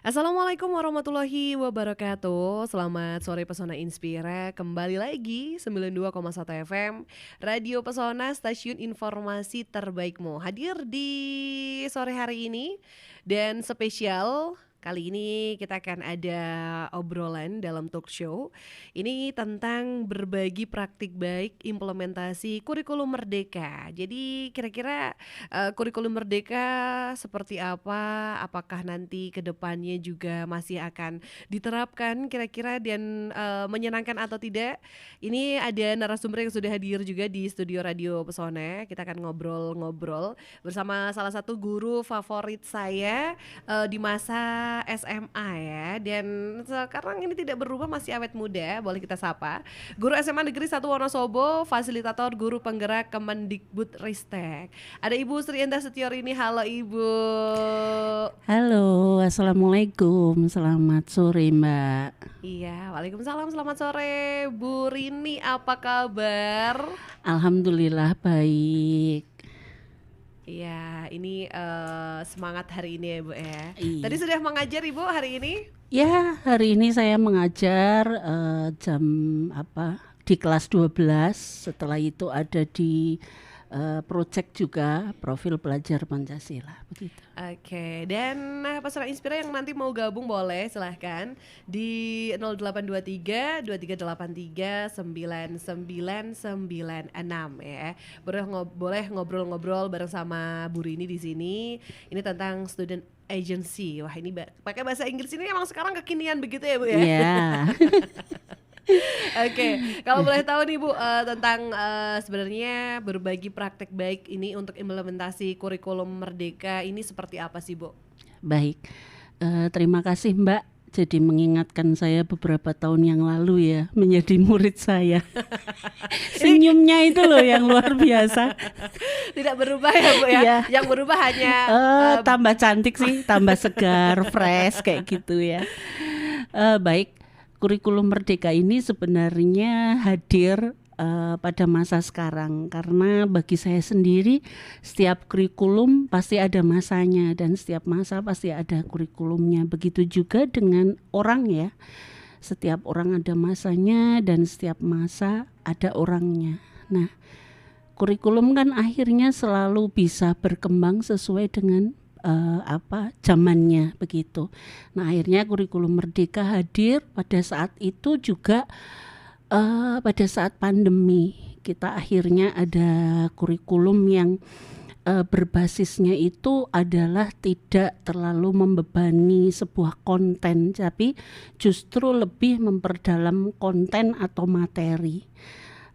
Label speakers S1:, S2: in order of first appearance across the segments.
S1: Assalamualaikum warahmatullahi wabarakatuh. Selamat sore Pesona Inspira. Kembali lagi 92,1 FM Radio Pesona, stasiun informasi terbaikmu. Hadir di sore hari ini dan spesial kali ini kita akan ada obrolan dalam talk show. Ini tentang berbagi praktik baik implementasi kurikulum merdeka. Jadi kira-kira kurikulum merdeka seperti apa? Apakah nanti ke depannya juga masih akan diterapkan kira-kira dan menyenangkan atau tidak? Ini ada narasumber yang sudah hadir juga di studio Radio Pesona. Kita akan ngobrol-ngobrol bersama salah satu guru favorit saya di masa SMA ya. Dan sekarang ini tidak berubah, masih awet muda. Boleh kita sapa Guru SMA Negeri 1 Wonosobo, fasilitator guru penggerak Kemendikbud Ristek. Ada Ibu Sri Endah Setiorini. Halo Ibu.
S2: Halo, Assalamualaikum, selamat sore Mbak.
S1: Iya, waalaikumsalam, selamat sore Bu Rini, apa kabar?
S2: Alhamdulillah baik.
S1: Iya, ini semangat hari ini ya Bu ya. Tadi
S2: Iya.
S1: sudah mengajar Ibu hari ini?
S2: Ya, hari ini saya mengajar jam di kelas 12. Setelah itu ada di project juga profil pelajar Pancasila begitu.
S1: Oke, dan Pesona Inspira yang nanti mau gabung boleh silahkan di 0823 2383 9996 ya. Boleh ngobrol-ngobrol bareng sama Bu Rini di sini. Ini tentang student agency. Wah, ini pakai bahasa Inggris ini emang sekarang kekinian begitu ya Bu ya?
S2: Iya.
S1: Oke, kalau boleh tahu nih Bu, tentang sebenarnya berbagi praktek baik ini untuk implementasi kurikulum merdeka ini seperti apa sih Bu?
S2: Baik. Terima kasih Mbak. Jadi mengingatkan saya beberapa tahun yang lalu ya menjadi murid saya. Senyumnya itu loh yang luar biasa.
S1: Tidak berubah ya Bu ya?
S2: Iya.
S1: Yang berubah hanya
S2: Tambah cantik sih, tambah segar, fresh kayak gitu ya. Baik, kurikulum merdeka ini sebenarnya hadir pada masa sekarang karena bagi saya sendiri setiap kurikulum pasti ada masanya dan setiap masa pasti ada kurikulumnya. Begitu juga dengan orang ya. Setiap orang ada masanya dan setiap masa ada orangnya. Nah, kurikulum kan akhirnya selalu bisa berkembang sesuai dengan zamannya begitu. Nah, akhirnya kurikulum merdeka hadir pada saat itu juga pada saat pandemi. Kita akhirnya ada kurikulum yang berbasisnya itu adalah tidak terlalu membebani sebuah konten, tapi justru lebih memperdalam konten atau materi.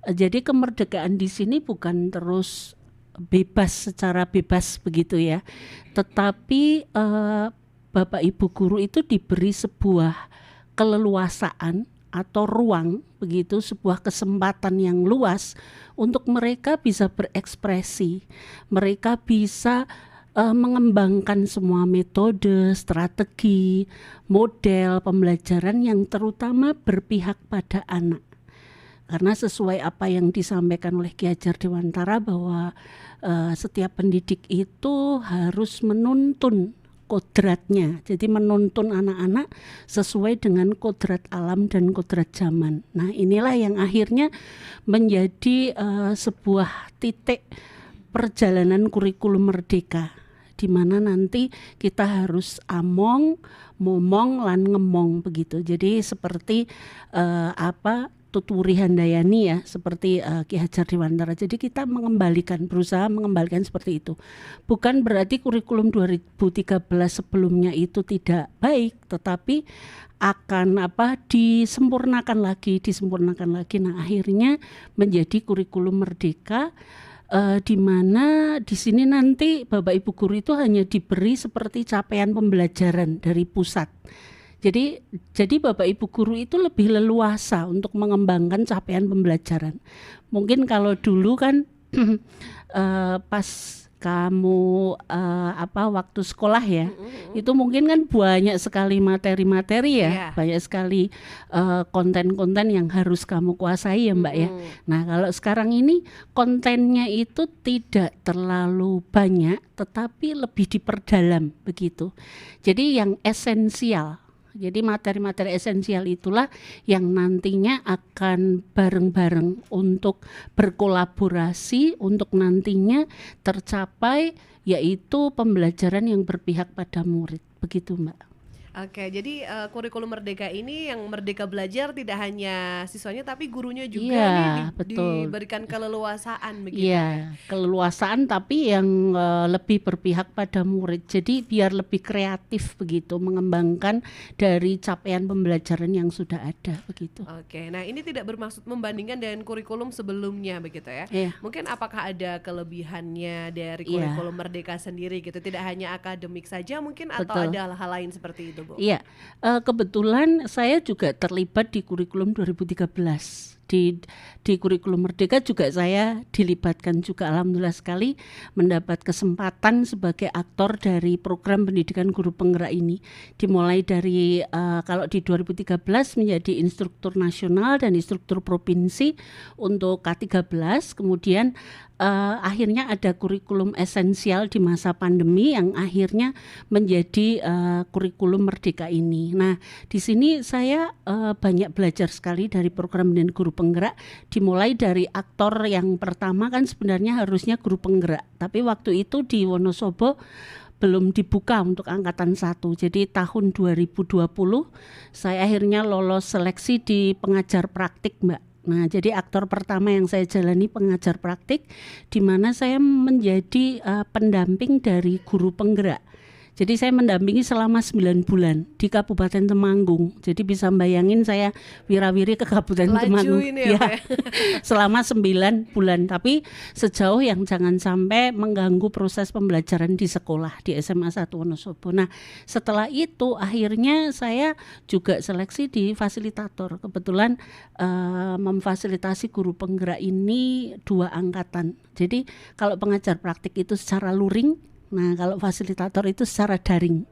S2: Jadi kemerdekaan di sini bukan terus bebas secara bebas begitu ya, tetapi Bapak Ibu guru itu diberi sebuah keleluasaan atau ruang begitu, sebuah kesempatan yang luas untuk mereka bisa berekspresi, mereka bisa mengembangkan semua metode, strategi, model pembelajaran yang terutama berpihak pada anak. Karena sesuai apa yang disampaikan oleh Ki Hajar Dewantara bahwa setiap pendidik itu harus menuntun kodratnya. Jadi menuntun anak-anak sesuai dengan kodrat alam dan kodrat zaman. Nah, inilah yang akhirnya menjadi sebuah titik perjalanan kurikulum merdeka, di mana nanti kita harus among, momong, lan ngemong begitu. Jadi seperti Tuturi Handayani ya, seperti Ki Hajar Dewantara. Jadi kita berusaha mengembalikan seperti itu. Bukan berarti kurikulum 2013 sebelumnya itu tidak baik, tetapi akan disempurnakan lagi. Nah, akhirnya menjadi kurikulum merdeka, di mana di sini nanti Bapak Ibu guru itu hanya diberi seperti capaian pembelajaran dari pusat. Jadi Bapak Ibu guru itu lebih leluasa untuk mengembangkan capaian pembelajaran. Mungkin kalau dulu kan pas kamu waktu sekolah ya, itu mungkin kan banyak sekali materi-materi ya, banyak sekali konten-konten yang harus kamu kuasai ya Mbak ya. Nah kalau sekarang ini kontennya itu tidak terlalu banyak, tetapi lebih diperdalam begitu. Jadi yang esensial. Jadi materi-materi esensial itulah yang nantinya akan bareng-bareng untuk berkolaborasi untuk nantinya tercapai, yaitu pembelajaran yang berpihak pada murid. Begitu Mbak.
S1: Oke, jadi kurikulum Merdeka ini yang merdeka belajar tidak hanya siswanya tapi gurunya juga nih diberikan keleluasaan begitu.
S2: Iya, keleluasaan tapi yang lebih berpihak pada murid. Jadi biar lebih kreatif begitu, mengembangkan dari capaian pembelajaran yang sudah ada begitu.
S1: Oke, nah ini tidak bermaksud membandingkan dengan kurikulum sebelumnya begitu ya. Mungkin apakah ada kelebihannya dari kurikulum Merdeka sendiri gitu, tidak hanya akademik saja mungkin atau ada hal-hal lain seperti itu?
S2: Iya, kebetulan saya juga terlibat di kurikulum 2013. Di kurikulum Merdeka juga saya dilibatkan juga, alhamdulillah sekali mendapat kesempatan sebagai aktor dari program pendidikan guru penggerak ini. Dimulai dari kalau di 2013 menjadi instruktur nasional dan instruktur provinsi untuk K13, kemudian akhirnya ada kurikulum esensial di masa pandemi yang akhirnya menjadi kurikulum Merdeka ini. Nah, di sini saya banyak belajar sekali dari program pendidikan guru penggerak, dimulai dari aktor yang pertama kan sebenarnya harusnya guru penggerak, tapi waktu itu di Wonosobo belum dibuka untuk angkatan 1. Jadi tahun 2020 saya akhirnya lolos seleksi di pengajar praktik Mbak. Nah, jadi aktor pertama yang saya jalani pengajar praktik, di mana saya menjadi pendamping dari guru penggerak. Jadi saya mendampingi selama 9 bulan di Kabupaten Temanggung. Jadi bisa bayangin saya wirawiri ke Kabupaten Temanggung ya, selama 9 bulan. Tapi sejauh yang jangan sampai mengganggu proses pembelajaran di sekolah di SMA 1 Wonosobo. Nah setelah itu akhirnya saya juga seleksi di fasilitator. Kebetulan memfasilitasi guru penggerak ini 2 angkatan. Jadi kalau pengajar praktik itu secara luring, nah kalau fasilitator itu secara daring.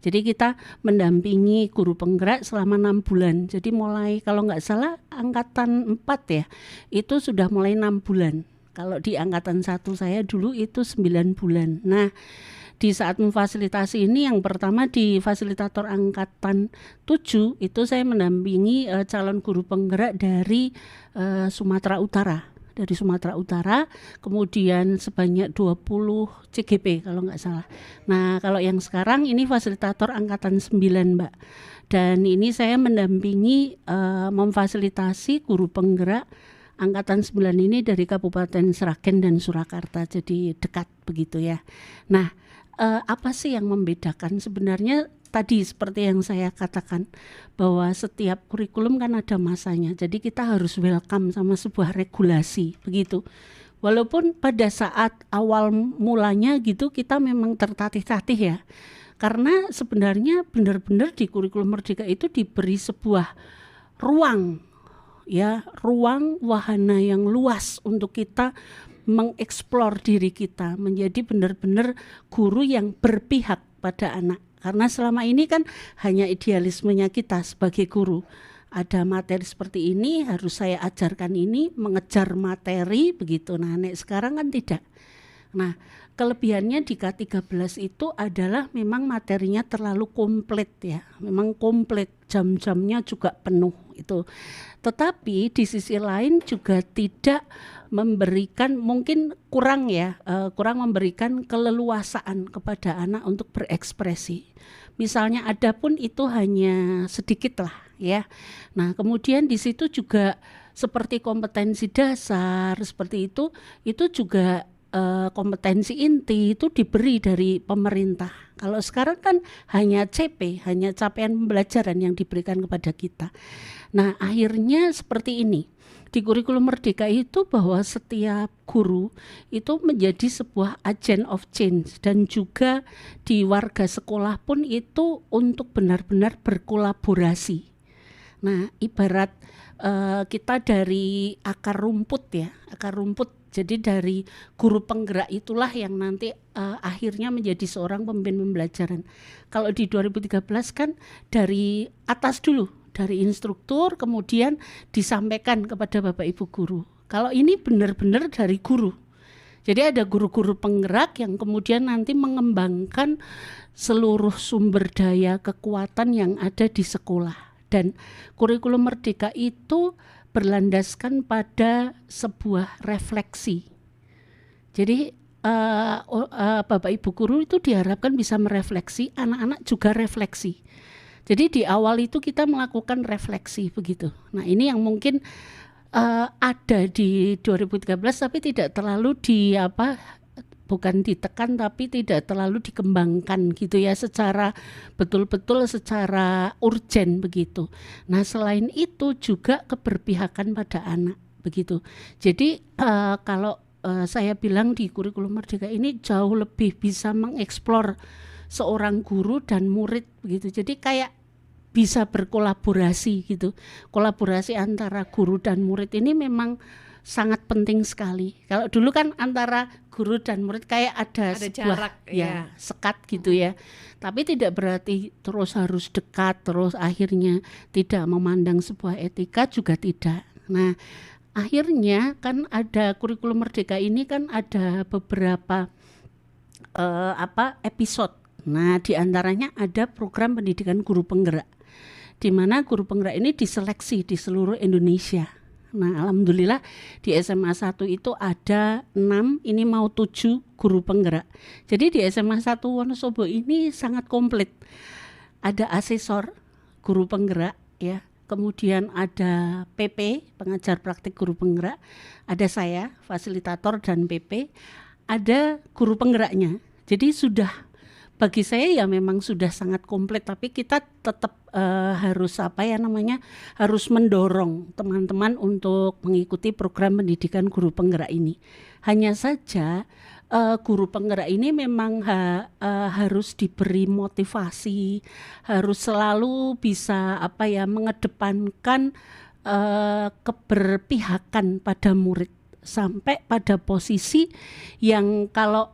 S2: Jadi kita mendampingi guru penggerak selama 6 bulan. Jadi mulai kalau nggak salah angkatan 4 ya, itu sudah mulai 6 bulan. Kalau di angkatan 1 saya dulu itu 9 bulan. Nah di saat memfasilitasi ini yang pertama di fasilitator angkatan 7 itu saya mendampingi calon guru penggerak dari Sumatera Utara. Dari Sumatera Utara, kemudian sebanyak 20 CGP kalau nggak salah. Nah kalau yang sekarang ini fasilitator angkatan 9 Mbak. Dan ini saya mendampingi memfasilitasi guru penggerak angkatan 9 ini dari Kabupaten Sragen dan Surakarta, jadi dekat begitu ya. Nah apa sih yang membedakan sebenarnya? Tadi seperti yang saya katakan bahwa setiap kurikulum kan ada masanya. Jadi kita harus welcome sama sebuah regulasi begitu. Walaupun pada saat awal mulanya gitu kita memang tertatih-tatih ya. Karena sebenarnya benar-benar di kurikulum Merdeka itu diberi sebuah ruang ya, ruang wahana yang luas untuk kita mengeksplor diri kita menjadi benar-benar guru yang berpihak pada anak. Karena selama ini kan hanya idealismenya kita sebagai guru. Ada materi seperti ini, harus saya ajarkan ini, mengejar materi begitu. Nah, sekarang kan tidak. Nah, kelebihannya di K13 itu adalah memang materinya terlalu komplit ya. Memang komplit, jam-jamnya juga penuh itu. Tetapi di sisi lain juga tidak memberikan, mungkin kurang ya, kurang memberikan keleluasaan kepada anak untuk berekspresi. Misalnya ada pun itu hanya sedikit lah ya. Nah kemudian di situ juga seperti kompetensi dasar seperti itu juga kompetensi inti itu diberi dari pemerintah. Kalau sekarang kan hanya CP, hanya capaian pembelajaran yang diberikan kepada kita. Nah akhirnya seperti ini. Di kurikulum Merdeka itu bahwa setiap guru itu menjadi sebuah agent of change, dan juga di warga sekolah pun itu untuk benar-benar berkolaborasi. Nah ibarat kita dari akar rumput ya, akar rumput Jadi dari guru penggerak itulah yang nanti akhirnya menjadi seorang pemimpin pembelajaran. Kalau di 2013 kan dari atas dulu, dari instruktur kemudian disampaikan kepada Bapak Ibu guru. Kalau ini benar-benar dari guru. Jadi ada guru-guru penggerak yang kemudian nanti mengembangkan seluruh sumber daya kekuatan yang ada di sekolah. Dan kurikulum Merdeka itu berlandaskan pada sebuah refleksi. Jadi Bapak Ibu guru itu diharapkan bisa merefleksi, anak-anak juga refleksi. Jadi di awal itu kita melakukan refleksi begitu. Nah ini yang mungkin ada di 2013 tapi tidak terlalu bukan ditekan tapi tidak terlalu dikembangkan gitu ya, secara betul-betul secara urgen begitu. Nah selain itu juga keberpihakan pada anak begitu. Jadi kalau saya bilang di kurikulum Merdeka ini jauh lebih bisa mengeksplor seorang guru dan murid begitu. Jadi kayak bisa berkolaborasi gitu. Kolaborasi antara guru dan murid ini memang sangat penting sekali. Kalau dulu kan antara guru dan murid kayak ada sebuah
S1: jarak, ya
S2: sekat gitu ya. Tapi tidak berarti terus harus dekat, terus akhirnya tidak memandang sebuah etika, juga tidak. Nah, akhirnya kan ada kurikulum Merdeka ini kan ada beberapa episode. Nah, diantaranya ada program pendidikan guru penggerak, di mana guru penggerak ini diseleksi di seluruh Indonesia. Nah, alhamdulillah di SMA 1 itu ada 6, ini mau 7 guru penggerak. Jadi di SMA 1 Wonosobo ini sangat komplit. Ada asesor guru penggerak ya. Kemudian ada PP, pengajar praktik guru penggerak. Ada saya, fasilitator dan PP. Ada guru penggeraknya. Jadi sudah, bagi saya ya memang sudah sangat komplit, tapi kita tetap harus harus mendorong teman-teman untuk mengikuti program pendidikan guru penggerak ini. Hanya saja guru penggerak ini memang harus diberi motivasi, harus selalu bisa mengedepankan keberpihakan pada murid sampai pada posisi yang kalau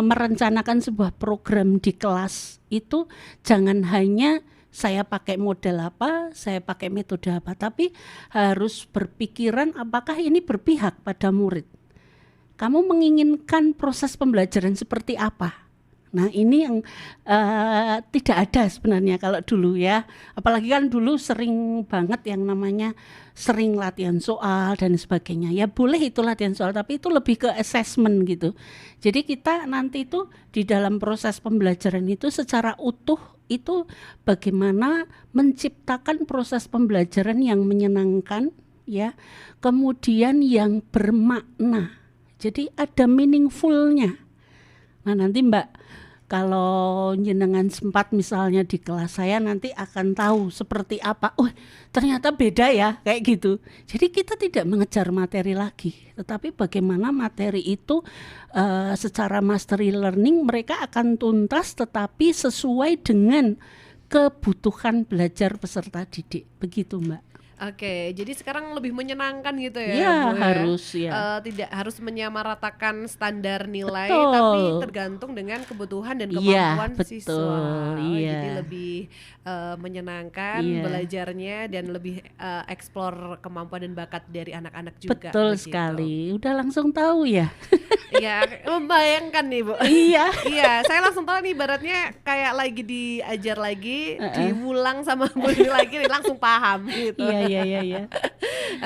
S2: merencanakan sebuah program di kelas itu jangan hanya saya pakai model apa, saya pakai metode apa, tapi harus berpikiran apakah ini berpihak pada murid. Kamu menginginkan proses pembelajaran seperti apa? Nah ini yang tidak ada sebenarnya kalau dulu ya. Apalagi kan dulu sering banget yang namanya sering latihan soal dan sebagainya. Ya boleh itu latihan soal, tapi itu lebih ke assessment gitu. Jadi kita nanti itu di dalam proses pembelajaran itu secara utuh itu bagaimana menciptakan proses pembelajaran yang menyenangkan ya. Kemudian yang bermakna. Jadi ada meaningfulnya. Nah nanti Mbak, kalau jenengan sempat misalnya di kelas saya nanti akan tahu seperti apa. Oh ternyata beda ya kayak gitu. Jadi kita tidak mengejar materi lagi, tetapi bagaimana materi itu secara mastery learning mereka akan tuntas tetapi sesuai dengan kebutuhan belajar peserta didik. Begitu Mbak.
S1: Oke, jadi sekarang lebih menyenangkan gitu ya,
S2: ya
S1: Bu,
S2: harus
S1: ya. Tidak harus menyamaratakan standar nilai,
S2: betul.
S1: Tapi tergantung dengan kebutuhan dan kemampuan siswa.
S2: Iya.
S1: Jadi lebih menyenangkan belajarnya dan lebih eksplor kemampuan dan bakat dari anak-anak juga.
S2: Betul sekali, udah langsung tahu ya.
S1: Ya, membayangkan nih Bu.
S2: Iya.
S1: Iya, saya langsung tahu nih ibaratnya kayak lagi diajar lagi, diulang sama Bu Rini lagi, langsung paham gitu.
S2: Iya.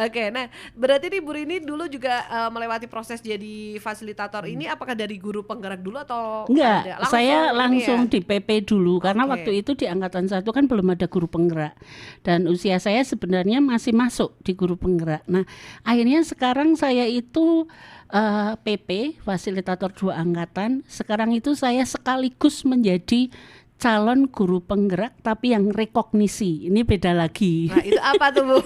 S1: Oke, nah berarti nih Bu Rini dulu juga melewati proses jadi fasilitator ini, apakah dari guru penggerak dulu atau
S2: enggak? Saya langsung di PP dulu karena waktu itu di angkatan 1 kan belum ada guru penggerak dan usia saya sebenarnya masih masuk di guru penggerak. Nah akhirnya sekarang saya itu PP fasilitator 2 angkatan. Sekarang itu saya sekaligus menjadi calon guru penggerak tapi yang rekognisi. Ini beda lagi.
S1: Nah itu apa tuh Bu?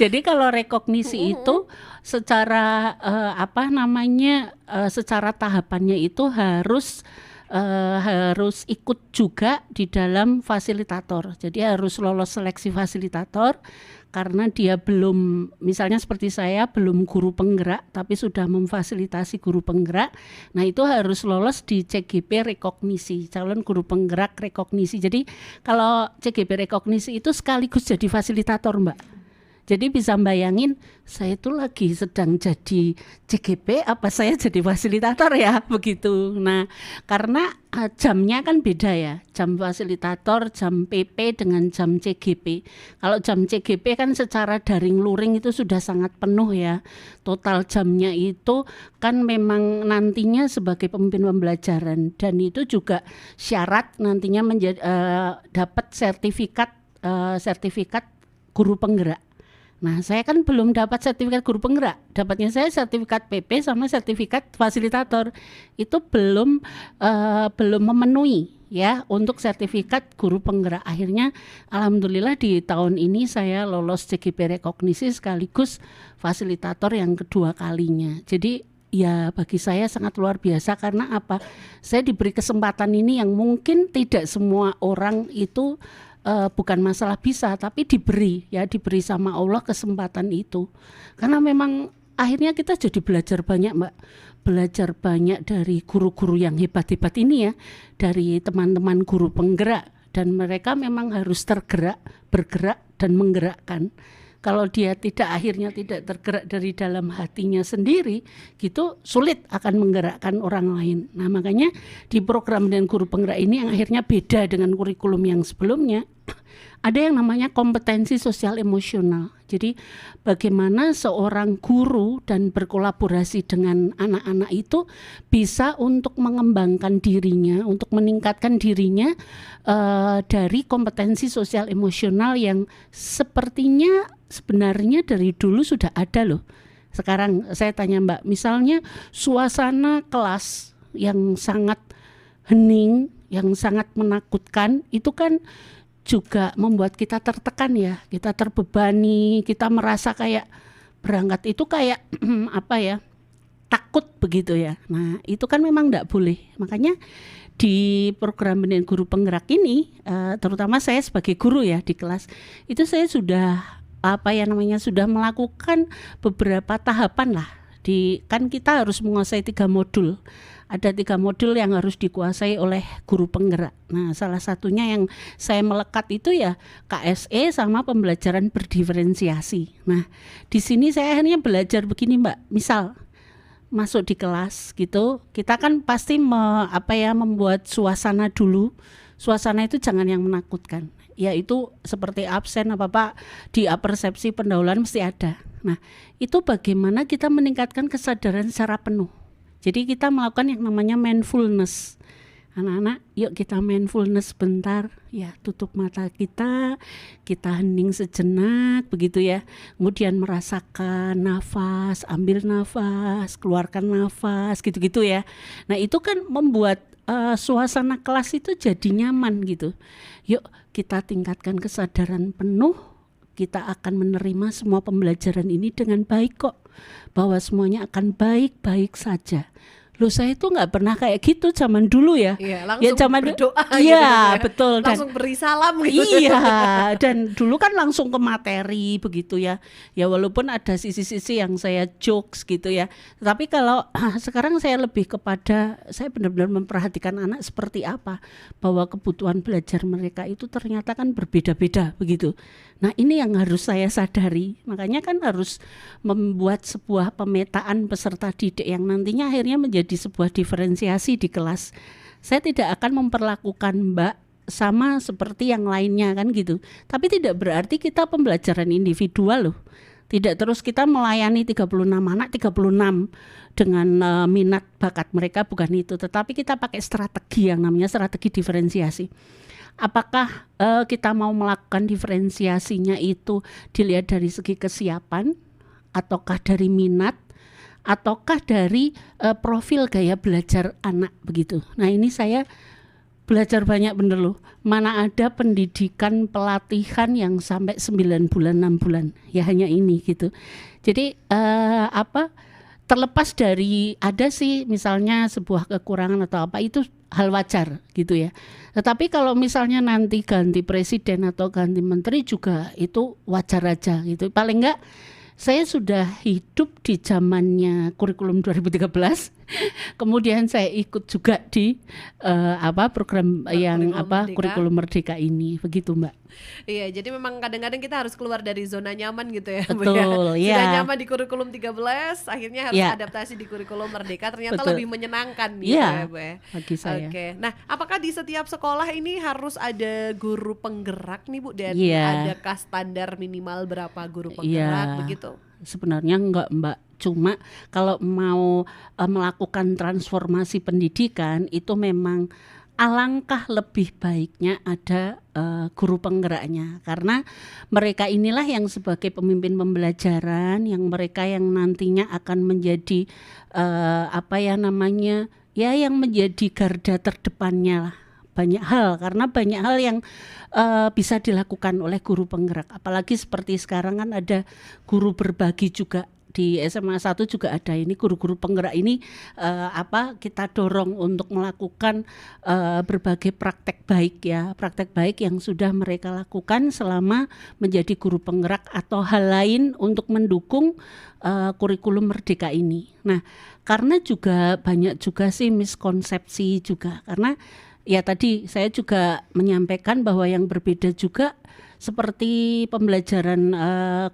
S2: Jadi kalau rekognisi itu secara secara tahapannya itu harus harus ikut juga di dalam fasilitator. Jadi harus lolos seleksi fasilitator karena dia belum, misalnya seperti saya belum guru penggerak tapi sudah memfasilitasi guru penggerak. Nah itu harus lolos di CGP rekognisi, calon guru penggerak rekognisi. Jadi kalau CGP rekognisi itu sekaligus jadi fasilitator, Mbak. Jadi bisa bayangin saya itu lagi sedang jadi CGP apa saya jadi fasilitator ya, begitu. Nah karena jamnya kan beda ya, jam fasilitator, jam PP dengan jam CGP. Kalau jam CGP kan secara daring luring itu sudah sangat penuh ya. Total jamnya itu kan memang nantinya sebagai pemimpin pembelajaran, dan itu juga syarat nantinya dapat sertifikat guru penggerak. Nah saya kan belum dapat sertifikat guru penggerak, dapatnya saya sertifikat PP sama sertifikat fasilitator. Itu belum memenuhi ya untuk sertifikat guru penggerak. Akhirnya alhamdulillah di tahun ini saya lolos CGP rekognisi sekaligus fasilitator yang kedua kalinya. Jadi ya bagi saya sangat luar biasa karena apa? Saya diberi kesempatan ini yang mungkin tidak semua orang itu bukan masalah bisa, tapi diberi sama Allah kesempatan itu. Karena memang akhirnya kita jadi belajar banyak, Mbak. Belajar banyak dari guru-guru yang hebat-hebat ini ya, dari teman-teman guru penggerak, dan mereka memang harus bergerak dan menggerakkan. Kalau dia akhirnya tidak tergerak dari dalam hatinya sendiri, gitu sulit akan menggerakkan orang lain. Nah makanya di program dan guru penggerak ini yang akhirnya beda dengan kurikulum yang sebelumnya, ada yang namanya kompetensi sosial emosional. Jadi bagaimana seorang guru dan berkolaborasi dengan anak-anak itu bisa untuk mengembangkan dirinya, untuk meningkatkan dirinya dari kompetensi sosial emosional yang sebenarnya dari dulu sudah ada loh. Sekarang saya tanya Mbak, misalnya suasana kelas yang sangat hening, yang sangat menakutkan, itu kan juga membuat kita tertekan ya, kita terbebani, kita merasa kayak berangkat itu kayak takut begitu ya. Nah itu kan memang tidak boleh. Makanya di program pendidikan guru penggerak ini, terutama saya sebagai guru ya di kelas, itu saya sudah sudah melakukan beberapa tahapan lah. Kan kita harus menguasai 3 modul. Ada 3 modul yang harus dikuasai oleh guru penggerak. Nah salah satunya yang saya melekat itu ya KSE sama pembelajaran berdiferensiasi. Nah di sini saya akhirnya belajar begini Mbak, misal masuk di kelas gitu, kita kan pasti membuat suasana dulu. Suasana itu jangan yang menakutkan, yaitu seperti absen apa di persepsi pendahuluan mesti ada. Nah itu bagaimana kita meningkatkan kesadaran secara penuh. Jadi kita melakukan yang namanya mindfulness. Anak-anak, yuk kita mindfulness bentar, ya tutup mata kita hening sejenak begitu ya. Kemudian merasakan nafas, ambil nafas, keluarkan nafas, gitu-gitu ya. Nah itu kan membuat suasana kelas itu jadi nyaman gitu. Yuk kita tingkatkan kesadaran penuh, kita akan menerima semua pembelajaran ini dengan baik kok. Bahwa semuanya akan baik-baik saja. Loh saya itu nggak pernah kayak gitu zaman dulu ya.
S1: Iya, langsung berdoa
S2: iya,
S1: gitu ya.
S2: Betul.
S1: Langsung beri salam gitu.
S2: Iya, dan dulu kan langsung ke materi begitu ya. Ya walaupun ada sisi-sisi yang saya jokes gitu ya. Tapi kalau sekarang saya lebih kepada, saya benar-benar memperhatikan anak seperti apa. Bahwa kebutuhan belajar mereka itu ternyata kan berbeda-beda begitu. Nah ini yang harus saya sadari. Makanya kan harus membuat sebuah pemetaan peserta didik yang nantinya akhirnya menjadi sebuah diferensiasi di kelas. Saya tidak akan memperlakukan Mbak sama seperti yang lainnya kan gitu. Tapi tidak berarti kita pembelajaran individual loh. Tidak terus kita melayani 36 anak 36 dengan minat bakat mereka, bukan itu. Tetapi kita pakai strategi yang namanya strategi diferensiasi. Apakah kita mau melakukan diferensiasinya itu dilihat dari segi kesiapan, ataukah dari minat, ataukah dari profil gaya belajar anak begitu. Nah ini saya belajar banyak bener loh. Mana ada pendidikan pelatihan yang sampai 9 bulan 6 bulan. Ya hanya ini gitu. Jadi terlepas dari ada sih misalnya sebuah kekurangan atau apa, itu hal wajar gitu ya. Tetapi kalau misalnya nanti ganti presiden atau ganti menteri juga itu wajar aja gitu. Paling enggak saya sudah hidup di zamannya kurikulum 2013, kemudian saya ikut juga di program yang kurikulum merdeka ini, begitu Mbak.
S1: Iya, jadi memang kadang-kadang kita harus keluar dari zona nyaman gitu ya, Bu,
S2: betul,
S1: ya. Sudah
S2: ya.
S1: nyaman di kurikulum 13, akhirnya harus adaptasi di kurikulum merdeka, ternyata lebih menyenangkan gitu ya, Bu ya.
S2: Bagi saya.
S1: Oke. Nah, apakah di setiap sekolah ini harus ada guru penggerak nih Bu, dan adakah standar minimal berapa guru penggerak begitu?
S2: Sebenarnya enggak Mbak, cuma kalau mau melakukan transformasi pendidikan itu memang alangkah lebih baiknya ada guru penggeraknya, karena mereka inilah yang sebagai pemimpin pembelajaran, yang mereka yang nantinya akan menjadi yang menjadi garda terdepannya lah. Banyak hal, karena banyak hal yang bisa dilakukan oleh guru penggerak. Apalagi seperti sekarang kan ada guru berbagi juga. Di SMA 1 juga ada ini guru-guru penggerak ini kita dorong untuk melakukan berbagai praktek baik yang sudah mereka lakukan selama menjadi guru penggerak atau hal lain untuk mendukung kurikulum merdeka ini. Nah, karena juga banyak juga sih miskonsepsi juga, karena ya tadi saya juga menyampaikan bahwa yang berbeda juga seperti pembelajaran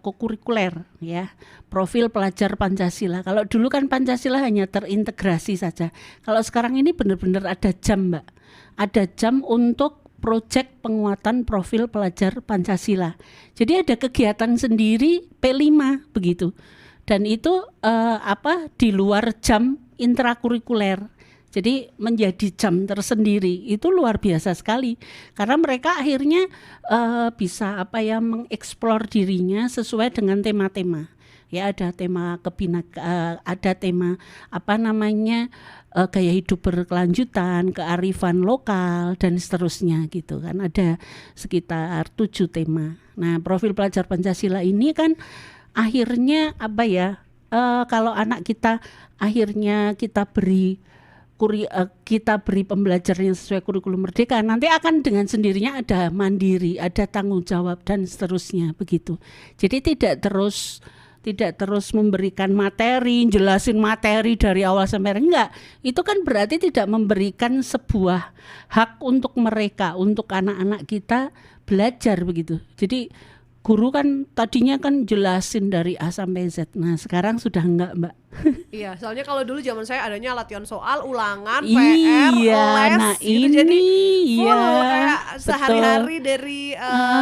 S2: kokurikuler ya, profil pelajar Pancasila. Kalau dulu kan Pancasila hanya terintegrasi saja. Kalau sekarang ini benar-benar ada jam Mbak, ada jam untuk proyek penguatan profil pelajar Pancasila. Jadi ada kegiatan sendiri P5 begitu. Dan itu di luar jam intrakurikuler. Jadi menjadi jam tersendiri, itu luar biasa sekali, karena mereka akhirnya bisa mengeksplor dirinya sesuai dengan tema-tema. Ya, ada tema ada tema gaya hidup berkelanjutan, kearifan lokal dan seterusnya gitu kan. Ada sekitar 7 tema. Nah, profil pelajar Pancasila ini kan akhirnya kalau anak kita akhirnya kita beri pembelajaran yang sesuai kurikulum merdeka, nanti akan dengan sendirinya ada mandiri, ada tanggung jawab dan seterusnya begitu. Jadi tidak terus memberikan materi, jelasin materi dari awal sampai akhir, enggak. Itu kan berarti tidak memberikan sebuah hak untuk mereka, untuk anak-anak kita belajar begitu. Jadi guru kan tadinya kan jelasin dari A sampai Z. Nah, sekarang sudah enggak, Mbak.
S1: Iya, soalnya kalau dulu zaman saya adanya latihan soal, ulangan, PR, les
S2: nah
S1: gitu.
S2: Ini,
S1: jadi full kayak sehari-hari dari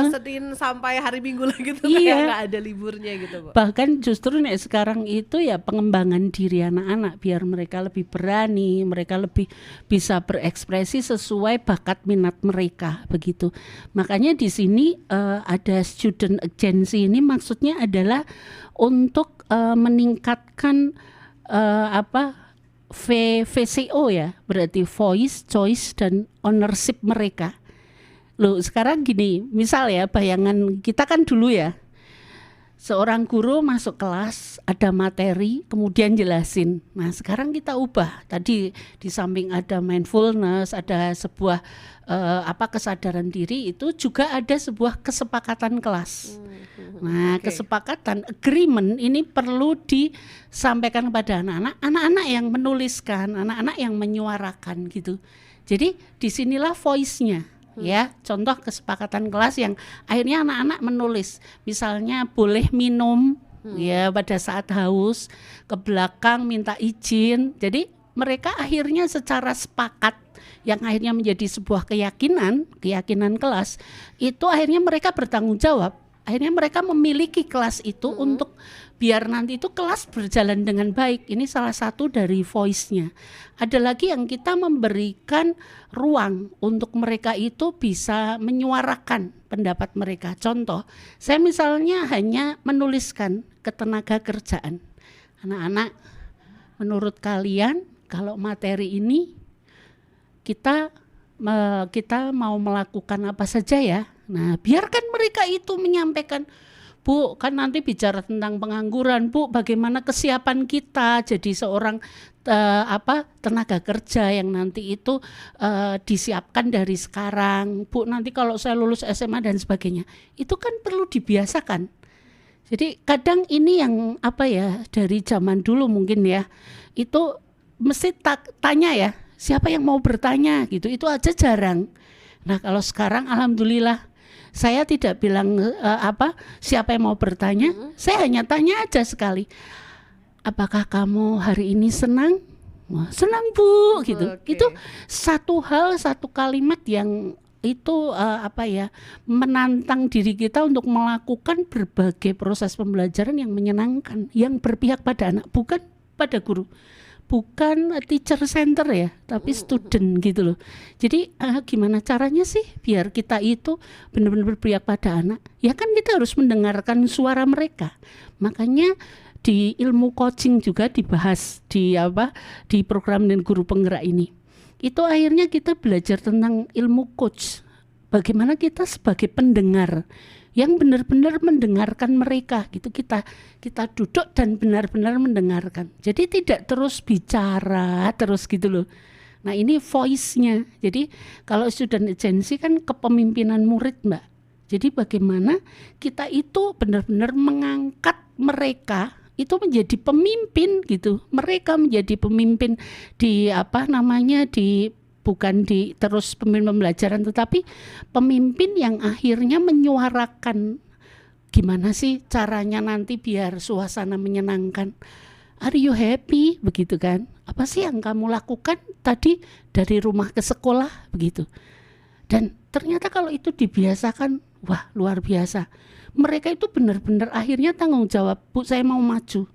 S1: Senin sampai hari Minggu lah gitu, kayak nggak ada liburnya gitu, Bu.
S2: Bahkan justru sekarang itu ya pengembangan diri anak-anak biar mereka lebih berani, mereka lebih bisa berekspresi sesuai bakat minat mereka begitu. Makanya di sini ada student agency, ini maksudnya adalah untuk meningkatkan VCO ya, berarti voice, choice dan ownership mereka. Loh, sekarang gini, misal ya, bayangan kita kan dulu ya, seorang guru masuk kelas, ada materi, kemudian jelasin. Nah, sekarang kita ubah. Tadi di samping ada mindfulness, ada sebuah kesadaran diri, itu juga ada sebuah kesepakatan kelas. Nah, kesepakatan, agreement ini perlu disampaikan kepada anak-anak yang menuliskan, anak-anak yang menyuarakan gitu. Jadi disinilah voice-nya. Ya, contoh kesepakatan kelas yang akhirnya anak-anak menulis, misalnya boleh minum ya pada saat haus, ke belakang minta izin. Jadi mereka akhirnya secara sepakat, yang akhirnya menjadi sebuah keyakinan kelas, itu akhirnya mereka bertanggung jawab. Akhirnya mereka memiliki kelas itu untuk biar nanti itu kelas berjalan dengan baik. Ini salah satu dari voice-nya. Ada lagi yang kita memberikan ruang untuk mereka itu bisa menyuarakan pendapat mereka. Contoh, saya misalnya hanya menuliskan ketenaga kerjaan. Anak-anak, menurut kalian kalau materi ini kita mau melakukan apa saja ya? Nah, biarkan mereka itu menyampaikan, Bu, kan nanti bicara tentang pengangguran, Bu, bagaimana kesiapan kita jadi seorang tenaga kerja yang nanti itu disiapkan dari sekarang. Bu, nanti kalau saya lulus SMA dan sebagainya. Itu kan perlu dibiasakan. Jadi kadang ini yang dari zaman dulu mungkin ya, itu mesti tanya ya, siapa yang mau bertanya gitu, itu aja jarang. Nah kalau sekarang alhamdulillah, saya tidak bilang siapa yang mau bertanya, saya hanya tanya aja sekali, apakah kamu hari ini senang? Wah, senang Bu, gitu. Itu satu kalimat yang itu menantang diri kita untuk melakukan berbagai proses pembelajaran yang menyenangkan, yang berpihak pada anak, bukan pada guru. Bukan teacher center ya, tapi student gitu loh. Jadi gimana caranya sih biar kita itu benar-benar berpihak pada anak? Ya kan kita harus mendengarkan suara mereka. Makanya di ilmu coaching juga dibahas di program dan guru penggerak ini. Itu akhirnya kita belajar tentang ilmu coach. Bagaimana kita sebagai pendengar yang benar-benar mendengarkan mereka gitu, kita duduk dan benar-benar mendengarkan. Jadi tidak terus bicara terus gitu loh. Nah ini voice-nya. Jadi kalau student agency kan kepemimpinan murid Mbak. Jadi bagaimana kita itu benar-benar mengangkat mereka itu menjadi pemimpin gitu. Mereka menjadi pemimpin bukan di terus pemimpin pembelajaran, tetapi pemimpin yang akhirnya menyuarakan gimana sih caranya nanti biar suasana menyenangkan. Are you happy? Begitu kan? Apa sih yang kamu lakukan tadi dari rumah ke sekolah? Begitu. Dan ternyata kalau itu dibiasakan, wah luar biasa. Mereka itu benar-benar akhirnya tanggung jawab. Bu, saya mau maju.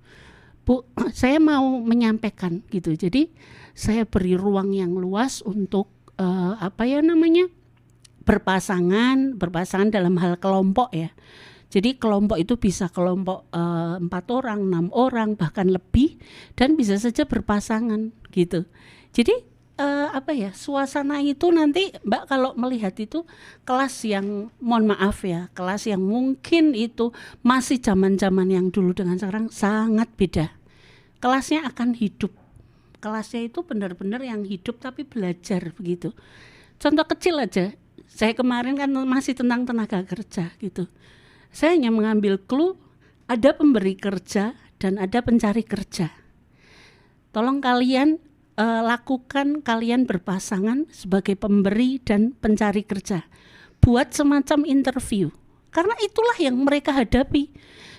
S2: Bu, saya mau menyampaikan gitu. Jadi saya beri ruang yang luas untuk berpasangan dalam hal kelompok ya. Jadi kelompok itu bisa kelompok 4 orang, 6 orang, bahkan lebih, dan bisa saja berpasangan gitu. Jadi suasana itu nanti Mbak kalau melihat itu kelas yang kelas yang mungkin itu masih zaman-zaman yang dulu dengan sekarang sangat beda. Kelasnya akan hidup. Kelasnya itu benar-benar yang hidup tapi belajar begitu. Contoh kecil aja, saya kemarin kan masih tentang tenaga kerja gitu. Saya hanya mengambil clue, ada pemberi kerja dan ada pencari kerja. Tolong kalian lakukan, kalian berpasangan sebagai pemberi dan pencari kerja. Buat semacam interview, karena itulah yang mereka hadapi.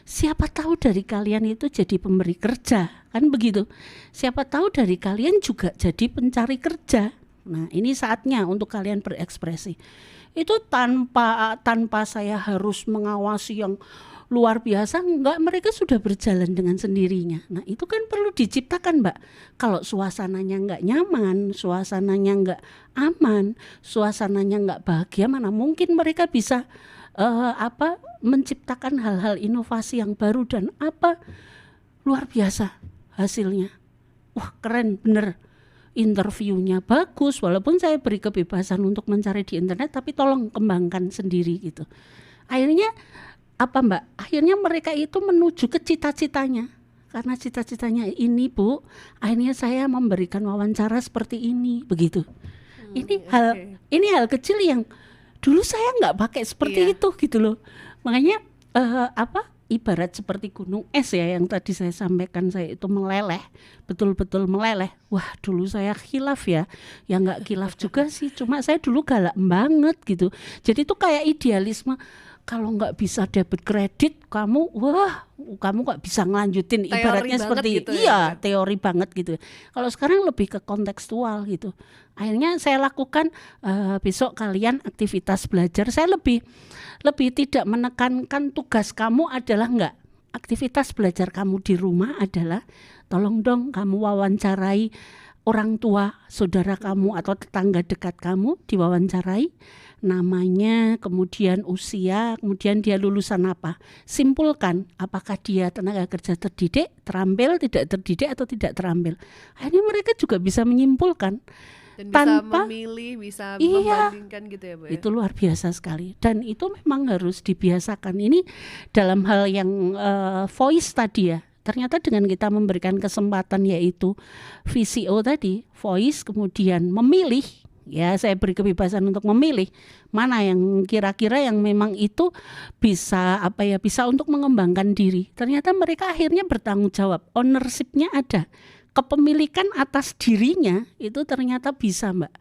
S2: Siapa tahu dari kalian itu jadi pemberi kerja, kan begitu. Siapa tahu dari kalian juga jadi pencari kerja. Nah ini saatnya untuk kalian berekspresi. Itu tanpa saya harus mengawasi yang luar biasa, enggak, mereka sudah berjalan dengan sendirinya. Nah itu kan perlu diciptakan Mbak. Kalau suasananya enggak nyaman, suasananya enggak aman, suasananya enggak bahagia, mana mungkin mereka bisa menciptakan hal-hal inovasi yang baru dan luar biasa hasilnya. Wah keren bener, interviewnya bagus, walaupun saya beri kebebasan untuk mencari di internet, tapi tolong kembangkan sendiri gitu. Akhirnya Mbak? Akhirnya mereka itu menuju ke cita-citanya. Karena cita-citanya ini Bu, akhirnya saya memberikan wawancara seperti ini, begitu. Ini hal kecil yang dulu saya nggak pakai seperti itu gitu loh. Makanya ibarat seperti gunung es ya yang tadi saya sampaikan, saya itu meleleh, betul-betul meleleh. Wah dulu saya khilaf ya nggak khilaf juga sih, cuma saya dulu galak banget gitu. Jadi itu kayak idealisme, kalau nggak bisa debit kredit kamu nggak bisa ngelanjutin, ibaratnya seperti gitu, teori banget gitu. Kalau sekarang lebih ke kontekstual gitu. Akhirnya saya lakukan besok kalian aktivitas belajar. Saya lebih tidak menekankan tugas kamu adalah aktivitas belajar kamu di rumah adalah tolong dong kamu wawancarai orang tua saudara kamu atau tetangga dekat kamu, diwawancarai namanya, kemudian usia, kemudian dia lulusan apa. Simpulkan apakah dia tenaga kerja terdidik, terampil, tidak terdidik atau tidak terampil. Akhirnya mereka juga bisa menyimpulkan.
S1: Dan bisa
S2: tanpa
S1: memilih, bisa
S2: iya,
S1: membandingkan gitu ya Bu ya.
S2: itu luar biasa sekali dan itu memang harus dibiasakan. Ini dalam hal yang voice tadi ya. Ternyata dengan kita memberikan kesempatan yaitu VCO tadi, voice kemudian memilih, ya saya beri kebebasan untuk memilih mana yang kira-kira yang memang itu bisa bisa untuk mengembangkan diri. Ternyata mereka akhirnya bertanggung jawab, ownership-nya ada. Kepemilikan atas dirinya itu ternyata bisa, Mbak.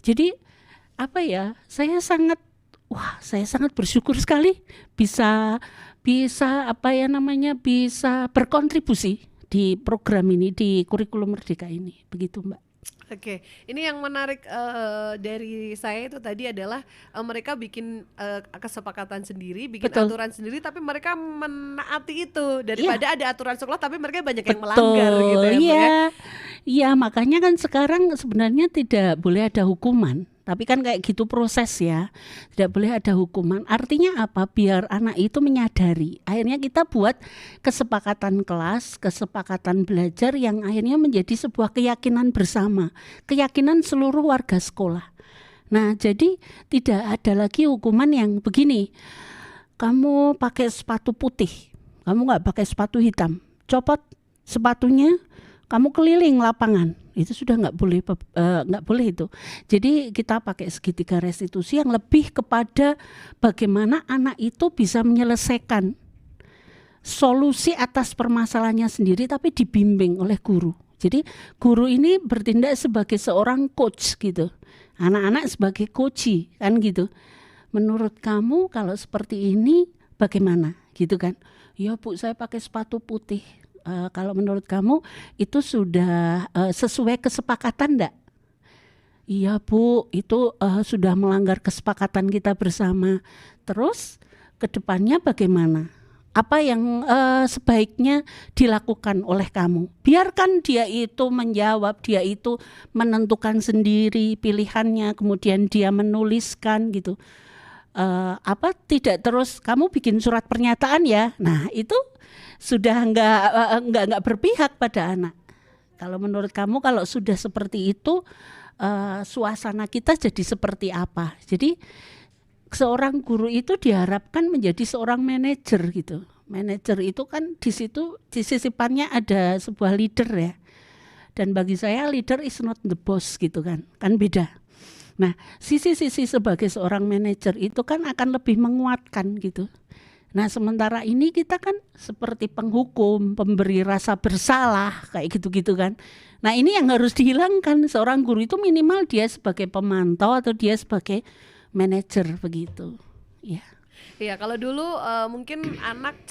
S2: Jadi saya sangat bersyukur sekali bisa bisa bisa berkontribusi di program ini, di kurikulum Merdeka ini, begitu Mbak.
S1: Oke, ini yang menarik dari saya itu tadi adalah mereka bikin kesepakatan sendiri, bikin
S2: Betul.
S1: aturan sendiri, tapi mereka menaati itu
S2: Iya,
S1: daripada ada aturan sekolah tapi mereka banyak yang melanggar gitu
S2: betul.
S1: ya Bu ya.
S2: Iya, iya makanya kan sekarang sebenarnya tidak boleh ada hukuman. Tapi kan kayak gitu proses ya, tidak boleh ada hukuman. Artinya apa? Biar anak itu menyadari. Akhirnya kita buat kesepakatan kelas, kesepakatan belajar yang akhirnya menjadi sebuah keyakinan bersama, keyakinan seluruh warga sekolah. Nah, jadi tidak ada lagi hukuman yang begini. Kamu pakai sepatu putih, kamu nggak pakai sepatu hitam, copot sepatunya, kamu keliling lapangan. Itu sudah nggak boleh itu. Jadi kita pakai segitiga restitusi yang lebih kepada bagaimana anak itu bisa menyelesaikan solusi atas permasalahannya sendiri, tapi dibimbing oleh guru. Jadi guru ini bertindak sebagai seorang coach gitu, anak-anak sebagai coachi kan gitu. Menurut kamu kalau seperti ini bagaimana gitu kan? Ya Bu, saya pakai sepatu putih. Kalau menurut kamu itu sudah sesuai kesepakatan enggak? Iya Bu, itu sudah melanggar kesepakatan kita bersama. Terus ke depannya bagaimana? Apa yang sebaiknya dilakukan oleh kamu? Biarkan dia itu menjawab, dia itu menentukan sendiri pilihannya, kemudian dia menuliskan gitu. Tidak terus kamu bikin surat pernyataan ya. Nah, itu sudah enggak berpihak pada anak. Kalau menurut kamu kalau sudah seperti itu suasana kita jadi seperti apa? Jadi seorang guru itu diharapkan menjadi seorang manajer gitu. Manajer itu kan di situ disisipannya ada sebuah leader ya. Dan bagi saya leader is not the boss gitu kan beda. Nah, sisi-sisi sebagai seorang manajer itu kan akan lebih menguatkan gitu. Nah, sementara ini kita kan seperti penghukum, pemberi rasa bersalah, kayak gitu-gitu kan. Nah, ini yang harus dihilangkan. Seorang guru itu minimal dia sebagai pemantau atau dia sebagai manajer begitu. Ya.
S1: Iya, kalau dulu mungkin anak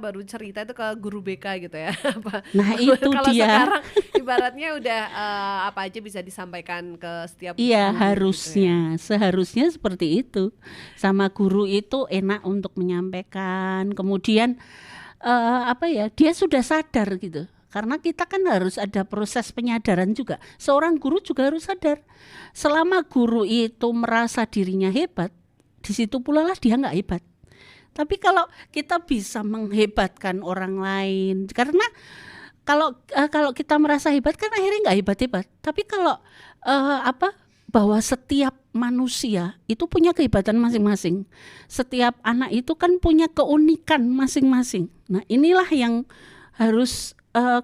S1: baru cerita itu ke guru BK gitu ya.
S2: Nah, itu
S1: kalau
S2: dia.
S1: Sekarang ibaratnya udah apa aja bisa disampaikan ke setiap
S2: Iya,
S1: guru
S2: harusnya,
S1: gitu ya.
S2: seharusnya seperti itu. Sama guru itu enak untuk menyampaikan. Kemudian dia sudah sadar gitu. Karena kita kan harus ada proses penyadaran juga. Seorang guru juga harus sadar. Selama guru itu merasa dirinya hebat, di situ pula lah dia nggak hebat. Tapi kalau kita bisa menghebatkan orang lain, karena kalau kita merasa hebat kan akhirnya nggak hebat-hebat. Tapi kalau bahwa setiap manusia itu punya kehebatan masing-masing. Setiap anak itu kan punya keunikan masing-masing. Nah, inilah yang harus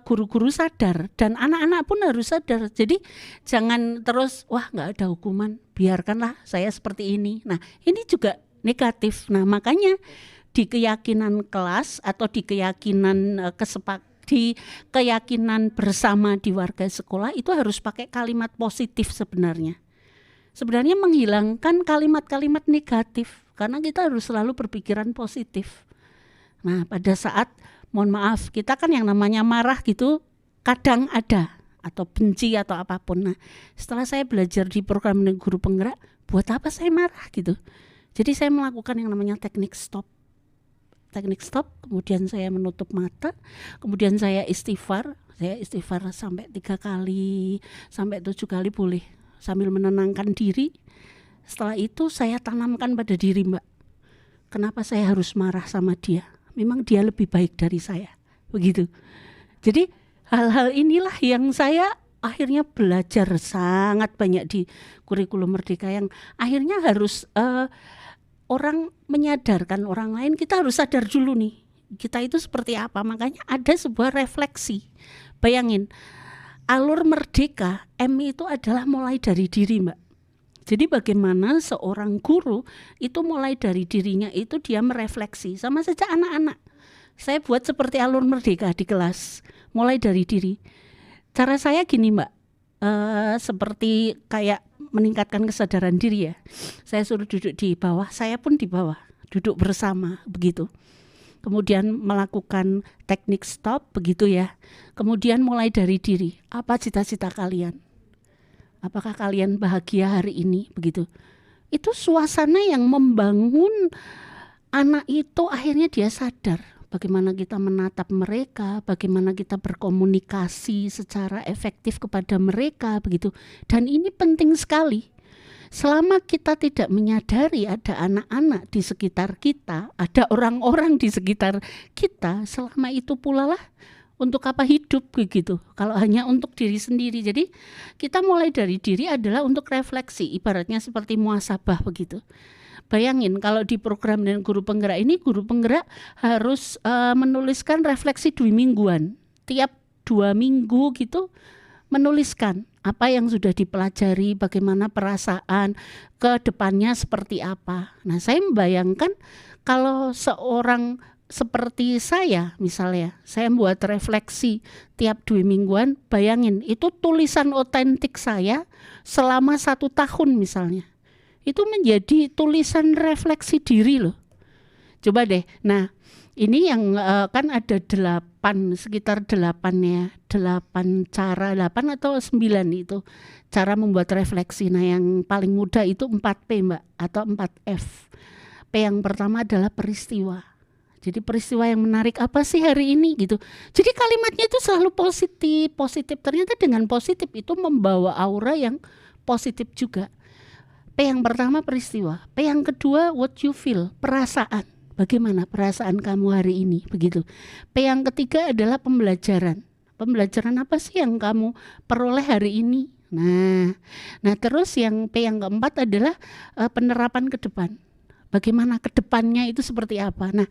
S2: guru-guru sadar dan anak-anak pun harus sadar. Jadi jangan terus wah nggak ada hukuman, biarkanlah saya seperti ini. Nah, ini juga negatif. Nah, makanya di keyakinan kelas atau di keyakinan di keyakinan bersama di warga sekolah itu harus pakai kalimat positif sebenarnya. Sebenarnya menghilangkan kalimat-kalimat negatif karena kita harus selalu berpikiran positif. Nah, pada saat mohon maaf, kita kan yang namanya marah gitu kadang ada atau benci atau apapun. Nah, setelah saya belajar di program guru penggerak, buat apa saya marah gitu. Jadi saya melakukan yang namanya teknik stop, kemudian saya menutup mata, kemudian saya istighfar sampai 3 kali, sampai 7 kali boleh, sambil menenangkan diri. Setelah itu saya tanamkan pada diri, Mbak, kenapa saya harus marah sama dia? Memang dia lebih baik dari saya, begitu. Jadi hal-hal inilah yang saya akhirnya belajar sangat banyak di kurikulum Merdeka yang akhirnya harus orang menyadarkan orang lain, kita harus sadar dulu nih, kita itu seperti apa. Makanya ada sebuah refleksi. Bayangin, alur Merdeka M itu adalah mulai dari diri, Mbak. Jadi bagaimana seorang guru itu mulai dari dirinya itu dia merefleksi. Sama saja anak-anak. Saya buat seperti alur Merdeka di kelas, mulai dari diri. Cara saya gini, Mbak, seperti kayak meningkatkan kesadaran diri ya. Saya suruh duduk di bawah, saya pun di bawah, duduk bersama begitu. Kemudian melakukan teknik stop begitu ya. Kemudian mulai dari diri, apa cita-cita kalian? Apakah kalian bahagia hari ini begitu? Itu suasana yang membangun anak itu, akhirnya dia sadar bagaimana kita menatap mereka, bagaimana kita berkomunikasi secara efektif kepada mereka begitu. Dan ini penting sekali. Selama kita tidak menyadari ada anak-anak di sekitar kita, ada orang-orang di sekitar kita, selama itu pula lah untuk apa hidup begitu. Kalau hanya untuk diri sendiri. Jadi kita mulai dari diri adalah untuk refleksi, ibaratnya seperti muhasabah begitu. Bayangin kalau di program dan guru penggerak ini, guru penggerak harus menuliskan refleksi 2 mingguan. Tiap 2 minggu gitu menuliskan apa yang sudah dipelajari, bagaimana perasaan, ke depannya seperti apa. Nah, saya membayangkan kalau seorang seperti saya misalnya, saya membuat refleksi tiap 2 mingguan, bayangin itu tulisan otentik saya selama 1 tahun misalnya. Itu menjadi tulisan refleksi diri loh. Coba deh. Nah, ini yang kan ada 8, sekitar 8 ya. 8 cara, 8 atau 9 itu cara membuat refleksi. Nah, yang paling mudah itu 4P, Mbak, atau 4F. P yang pertama adalah peristiwa. Jadi peristiwa yang menarik apa sih hari ini gitu. Jadi kalimatnya itu selalu positif. Ternyata dengan positif itu membawa aura yang positif juga. P yang pertama peristiwa, P yang kedua what you feel, perasaan. Bagaimana perasaan kamu hari ini begitu. P yang ketiga adalah pembelajaran. Pembelajaran apa sih yang kamu peroleh hari ini? Nah terus yang P yang keempat adalah penerapan ke depan. Bagaimana ke depannya itu seperti apa. Nah,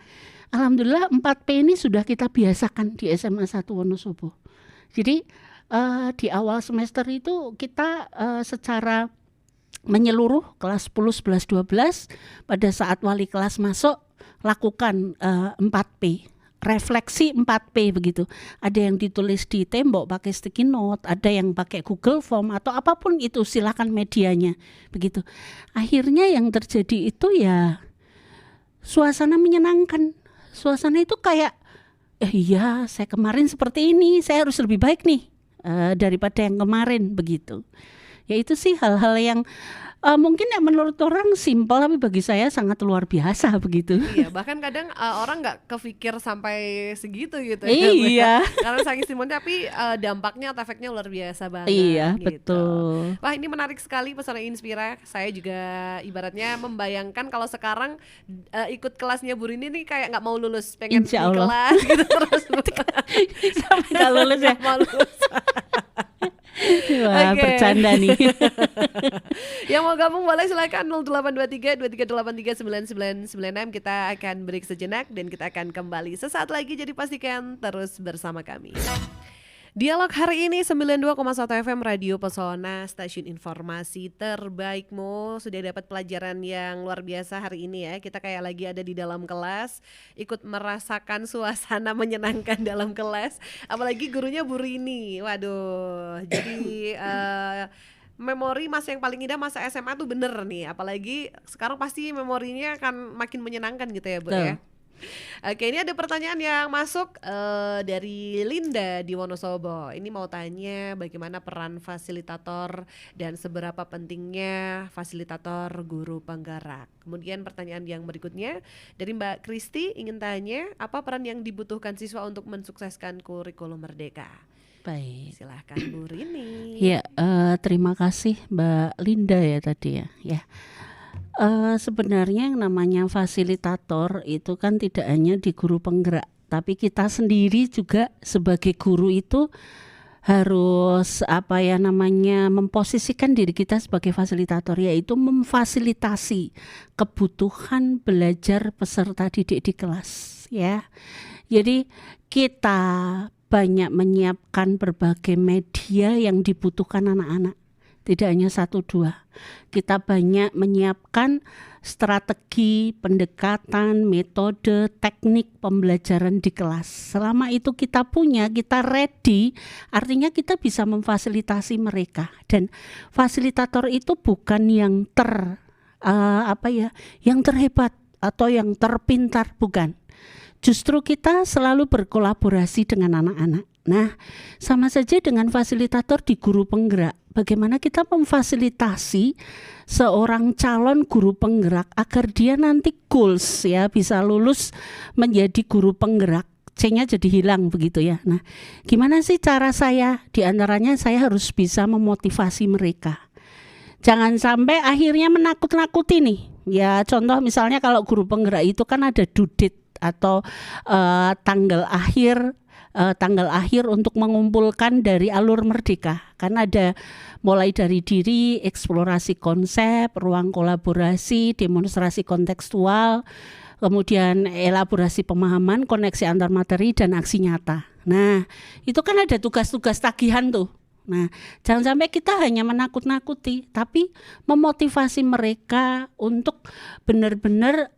S2: alhamdulillah 4P ini sudah kita biasakan di SMA 1 Wonosobo. Jadi di awal semester itu kita secara menyeluruh kelas 10, 11, 12 pada saat wali kelas masuk lakukan 4P, refleksi 4P begitu. Ada yang ditulis di tembok pakai sticky note, ada yang pakai Google Form atau apapun itu, silakan medianya begitu. Akhirnya yang terjadi itu ya suasana menyenangkan. Suasana itu kayak iya, saya kemarin seperti ini, saya harus lebih baik nih daripada yang kemarin begitu. Ya itu sih hal-hal yang mungkin ya menurut orang simpel, tapi bagi saya sangat luar biasa begitu.
S1: Iya, bahkan kadang orang nggak kepikir sampai segitu gitu.
S2: Iya.
S1: Karena saking simpelnya, tapi dampaknya atau efeknya luar biasa banget.
S2: Iya,
S1: gitu.
S2: betul.
S1: Wah, ini menarik sekali Pesona Inspira. Saya juga ibaratnya membayangkan kalau sekarang ikut kelasnya Bu Rini nih kayak nggak mau lulus, pengen di kelas gitu terus.
S2: Sampai nggak lulus ya.
S1: Mau lulus.
S2: Wah, bercanda nih.
S1: Yang mau gabung boleh silakan 0823 2383 9996. Kita akan break sejenak dan kita akan kembali sesaat lagi, jadi pastikan terus bersama kami. Dialog hari ini 92,1 FM Radio Pesona, stasiun informasi terbaikmu. Sudah dapat pelajaran yang luar biasa hari ini ya. Kita kayak lagi ada di dalam kelas, ikut merasakan suasana menyenangkan dalam kelas. Apalagi gurunya Bu Rini. Waduh, jadi memori masa yang paling indah masa SMA tuh bener nih. Apalagi sekarang pasti memorinya akan makin menyenangkan gitu ya Bu ya. Oke, ini ada pertanyaan yang masuk dari Linda di Wonosobo. Ini mau tanya bagaimana peran fasilitator dan seberapa pentingnya fasilitator guru penggerak. Kemudian pertanyaan yang berikutnya dari Mbak Kristi ingin tanya, apa peran yang dibutuhkan siswa untuk mensukseskan kurikulum Merdeka?
S2: Baik.
S1: Silahkan Bu Rini.
S2: Ya, terima kasih Mbak Linda ya tadi ya. Sebenarnya yang namanya fasilitator itu kan tidak hanya di guru penggerak, tapi kita sendiri juga sebagai guru itu harus apa ya namanya, memposisikan diri kita sebagai fasilitator, yaitu memfasilitasi kebutuhan belajar peserta didik di kelas ya. Jadi kita banyak menyiapkan berbagai media yang dibutuhkan anak-anak, tidak hanya satu dua. Kita banyak menyiapkan strategi, pendekatan, metode, teknik pembelajaran di kelas. Selama itu kita punya, kita ready, artinya kita bisa memfasilitasi mereka. Dan fasilitator itu bukan yang yang terhebat atau yang terpintar, bukan. Justru kita selalu berkolaborasi dengan anak-anak. Nah, sama saja dengan fasilitator di guru penggerak. Bagaimana kita memfasilitasi seorang calon guru penggerak agar dia nanti goals ya, bisa lulus menjadi guru penggerak. C-nya jadi hilang begitu ya. Nah, gimana sih cara saya? Di antaranya saya harus bisa memotivasi mereka. Jangan sampai akhirnya menakut-nakuti nih. Ya, contoh misalnya kalau guru penggerak itu kan ada due date atau tanggal akhir untuk mengumpulkan dari alur merdeka. Kan ada mulai dari diri, eksplorasi konsep, ruang kolaborasi, demonstrasi kontekstual, kemudian elaborasi pemahaman, koneksi antar materi dan aksi nyata. Nah, itu kan ada tugas-tugas tagihan tuh. Nah, jangan sampai kita hanya menakut-nakuti, tapi memotivasi mereka untuk benar-benar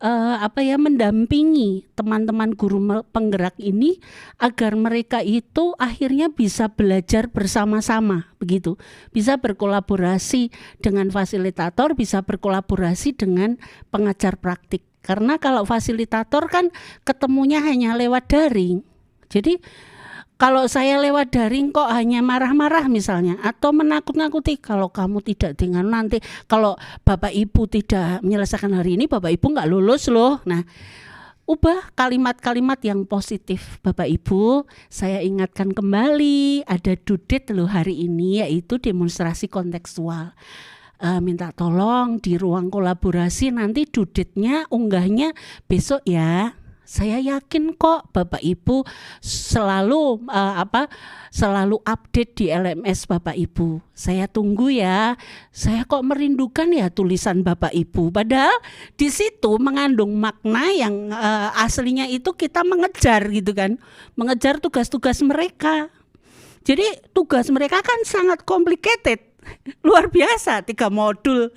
S2: mendampingi teman-teman guru penggerak ini agar mereka itu akhirnya bisa belajar bersama-sama, begitu. Bisa berkolaborasi dengan fasilitator, bisa berkolaborasi dengan pengajar praktik. Karena kalau fasilitator kan ketemunya hanya lewat daring. Jadi kalau saya lewat daring kok hanya marah-marah misalnya, atau menakut-nakuti, kalau kamu tidak dengan nanti, kalau Bapak Ibu tidak menyelesaikan hari ini, Bapak Ibu nggak lulus loh. Nah, ubah kalimat-kalimat yang positif. Bapak Ibu, saya ingatkan kembali ada due date loh hari ini, yaitu demonstrasi kontekstual. Minta tolong di ruang kolaborasi nanti due date-nya unggahnya besok ya. Saya yakin kok Bapak Ibu selalu update di LMS Bapak Ibu. Saya tunggu ya. Saya kok merindukan ya tulisan Bapak Ibu. Padahal di situ mengandung makna yang aslinya itu kita mengejar gitu kan. Mengejar tugas-tugas mereka. Jadi tugas mereka kan sangat complicated. Luar biasa, 3 modul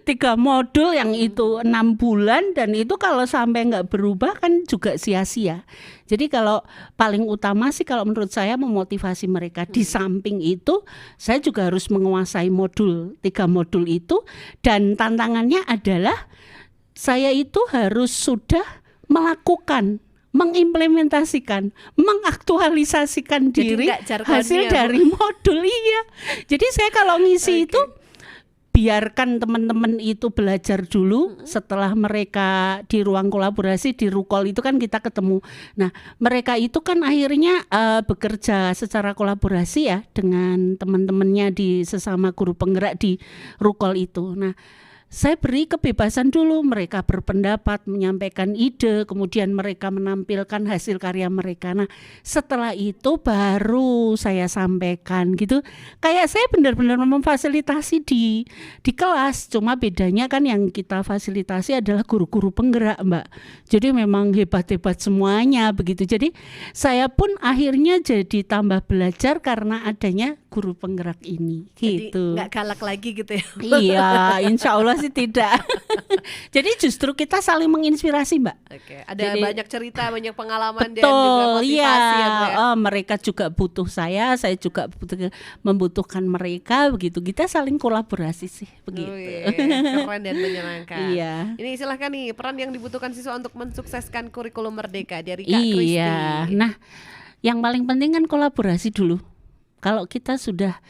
S2: 3 modul yang itu 6 bulan, dan itu kalau sampai nggak berubah kan juga sia-sia. Jadi kalau paling utama sih kalau menurut saya memotivasi mereka. Di samping itu saya juga harus menguasai 3 modul itu, dan tantangannya adalah saya itu harus sudah melakukan, mengimplementasikan, mengaktualisasikan diri hasil dari modul. Iya. Jadi saya kalau ngisi itu biarkan teman-teman itu belajar dulu. Setelah mereka di ruang kolaborasi, di Rukol itu kan kita ketemu. Nah, mereka itu kan akhirnya bekerja secara kolaborasi ya dengan teman-temannya di sesama guru penggerak di Rukol itu. Nah, saya beri kebebasan dulu mereka berpendapat, menyampaikan ide, kemudian mereka menampilkan hasil karya mereka. Nah, setelah itu baru saya sampaikan gitu. Kayak saya benar-benar memfasilitasi di kelas. Cuma bedanya kan yang kita fasilitasi adalah guru-guru penggerak, Mbak. Jadi memang hebat-hebat semuanya begitu. Jadi saya pun akhirnya jadi tambah belajar karena adanya guru penggerak ini. Gitu.
S1: Jadi nggak galak lagi gitu ya?
S2: Iya, insya Allah sih tidak. Jadi justru kita saling menginspirasi, Mbak.
S1: Oke, ada banyak cerita, banyak pengalaman,
S2: betul,
S1: dan juga motivasi
S2: ya.
S1: ya.
S2: Mereka juga butuh saya juga membutuhkan mereka, begitu. Kita saling kolaborasi sih, begitu.
S1: Keren dan menyenangkan.
S2: Iya.
S1: Ini silahkan nih, peran yang dibutuhkan siswa untuk mensukseskan kurikulum merdeka dari Kak Kristi.
S2: Iya. Nah, yang paling penting kan kolaborasi dulu. Kalau kita sudah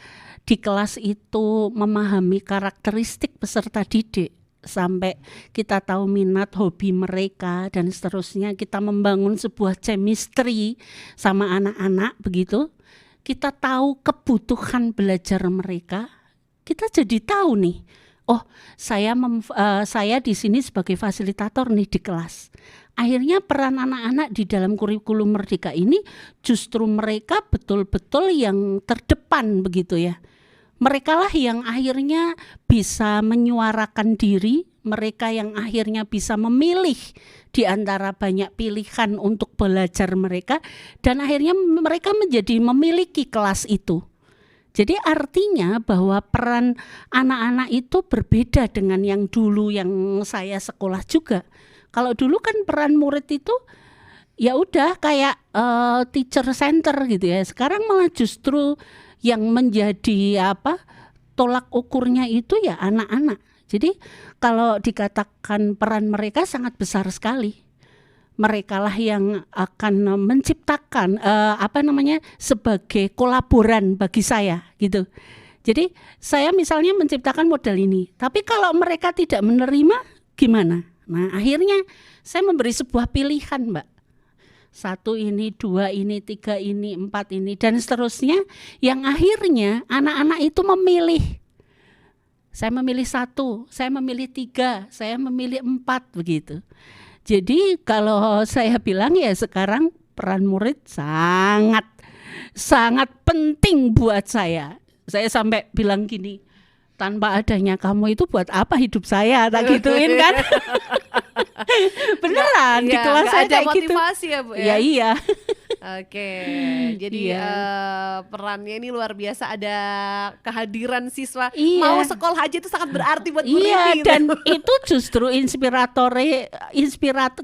S2: di kelas itu memahami karakteristik peserta didik, sampai kita tahu minat, hobi mereka dan seterusnya, kita membangun sebuah chemistry sama anak-anak begitu, kita tahu kebutuhan belajar mereka, kita jadi tahu nih, oh saya di sini sebagai fasilitator nih di kelas. Akhirnya peran anak-anak di dalam kurikulum Merdeka ini justru mereka betul-betul yang terdepan begitu ya. Mereka lah yang akhirnya bisa menyuarakan diri, mereka yang akhirnya bisa memilih di antara banyak pilihan untuk belajar mereka, dan akhirnya mereka menjadi memiliki kelas itu. Jadi artinya bahwa peran anak-anak itu berbeda dengan yang dulu yang saya sekolah juga. Kalau dulu kan peran murid itu ya udah kayak teacher center gitu ya. Sekarang malah justru yang menjadi tolak ukurnya itu ya anak-anak. Jadi kalau dikatakan peran mereka sangat besar sekali. Merekalah yang akan menciptakan sebagai kolaboran bagi saya gitu. Jadi saya misalnya menciptakan model ini, tapi kalau mereka tidak menerima gimana? Nah akhirnya saya memberi sebuah pilihan, Mbak. 1 ini, 2 ini, 3 ini, 4 ini, dan seterusnya, yang akhirnya anak-anak itu memilih. Saya memilih 1, saya memilih 3, saya memilih 4 begitu. Jadi kalau saya bilang ya sekarang peran murid sangat penting buat saya. Saya sampai bilang gini, tanpa adanya kamu itu buat apa hidup saya, tak gituin kan. Beneran di kelas saya
S1: ada
S2: kayak gitu.
S1: motivasi ya Bu ya.
S2: Ya iya.
S1: Oke, jadi perannya ini luar biasa, ada kehadiran siswa.
S2: Iya.
S1: Mau sekolah aja itu sangat berarti buat murid.
S2: Iya,
S1: gitu.
S2: dan itu justru inspirator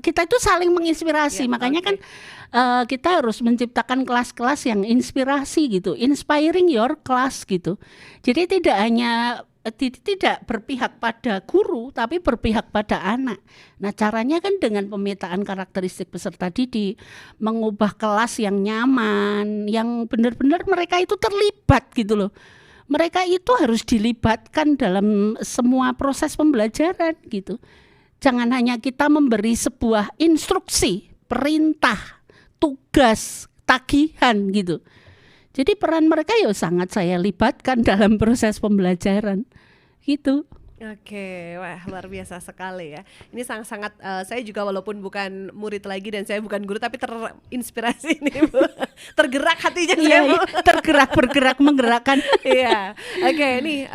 S2: kita itu saling menginspirasi.
S1: Ya,
S2: makanya kan kita harus menciptakan kelas-kelas yang inspirasi gitu, inspiring your class gitu. Jadi tidak berpihak pada guru tapi berpihak pada anak. Nah caranya kan dengan pemetaan karakteristik peserta didik, mengubah kelas yang nyaman, yang benar-benar mereka itu terlibat gitu loh. Mereka itu harus dilibatkan dalam semua proses pembelajaran gitu. Jangan hanya kita memberi sebuah instruksi, perintah, tugas, tagihan gitu. Jadi peran mereka ya sangat saya libatkan dalam proses pembelajaran gitu.
S1: Oke, wah luar biasa sekali ya. Ini sangat-sangat saya juga walaupun bukan murid lagi dan saya bukan guru tapi terinspirasi nih Bu. Tergerak hatinya saya Bu.
S2: Bergerak menggerakkan.
S1: Iya. Oke, nih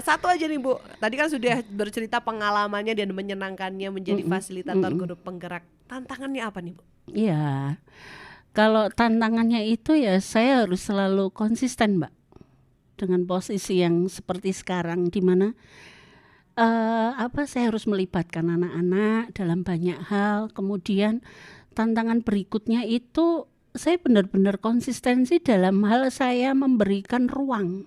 S1: satu aja nih Bu. Tadi kan sudah bercerita pengalamannya dan menyenangkannya menjadi fasilitator guru penggerak. Tantangannya apa nih Bu?
S2: Iya. Kalau tantangannya itu ya saya harus selalu konsisten Mbak dengan posisi yang seperti sekarang di mana saya harus melibatkan anak-anak dalam banyak hal. Kemudian tantangan berikutnya itu saya benar-benar konsistensi dalam hal saya memberikan ruang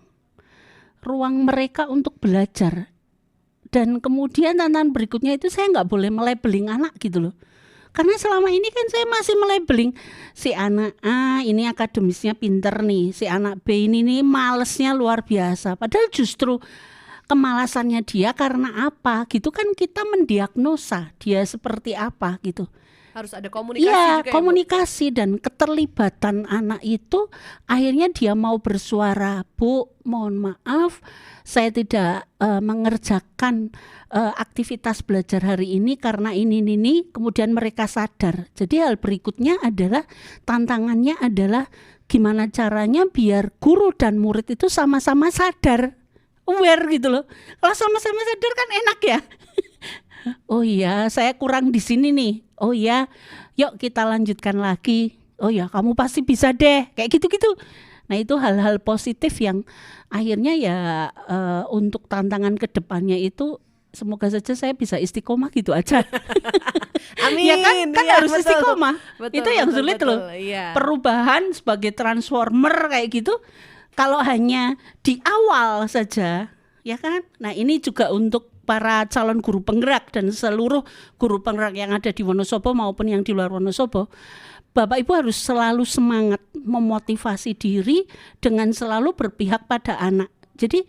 S2: mereka untuk belajar. Dan kemudian tantangan berikutnya itu saya nggak boleh melabeling anak gitu loh. Karena selama ini kan saya masih melabeling si anak A ini akademisnya pinter nih, si anak B ini nih malesnya luar biasa. Padahal justru kemalasannya dia karena apa gitu kan, kita mendiagnosa dia seperti apa gitu.
S1: Harus ada komunikasi juga
S2: komunikasi ya, dan keterlibatan anak itu akhirnya dia mau bersuara, Bu mohon maaf saya tidak mengerjakan aktivitas belajar hari ini karena ini, kemudian mereka sadar. Jadi hal berikutnya adalah tantangannya adalah gimana caranya biar guru dan murid itu sama-sama sadar, aware gitu loh. Kalau sama-sama sadar kan enak ya. Oh iya saya kurang di sini nih. Oh iya yuk kita lanjutkan lagi. Oh ya kamu pasti bisa deh, kayak gitu-gitu. Nah itu hal-hal positif yang akhirnya ya untuk tantangan kedepannya itu semoga saja saya bisa istiqomah gitu aja.
S1: Amin.
S2: Ya kan
S1: ya,
S2: harus
S1: betul.
S2: istiqomah.
S1: Betul,
S2: itu yang
S1: betul,
S2: sulit
S1: betul.
S2: loh.
S1: Iya.
S2: Perubahan sebagai transformer kayak gitu. Kalau hanya di awal saja, ya kan. Nah ini juga untuk para calon guru penggerak dan seluruh guru penggerak yang ada di Wonosobo maupun yang di luar Wonosobo. Bapak Ibu harus selalu semangat memotivasi diri dengan selalu berpihak pada anak. Jadi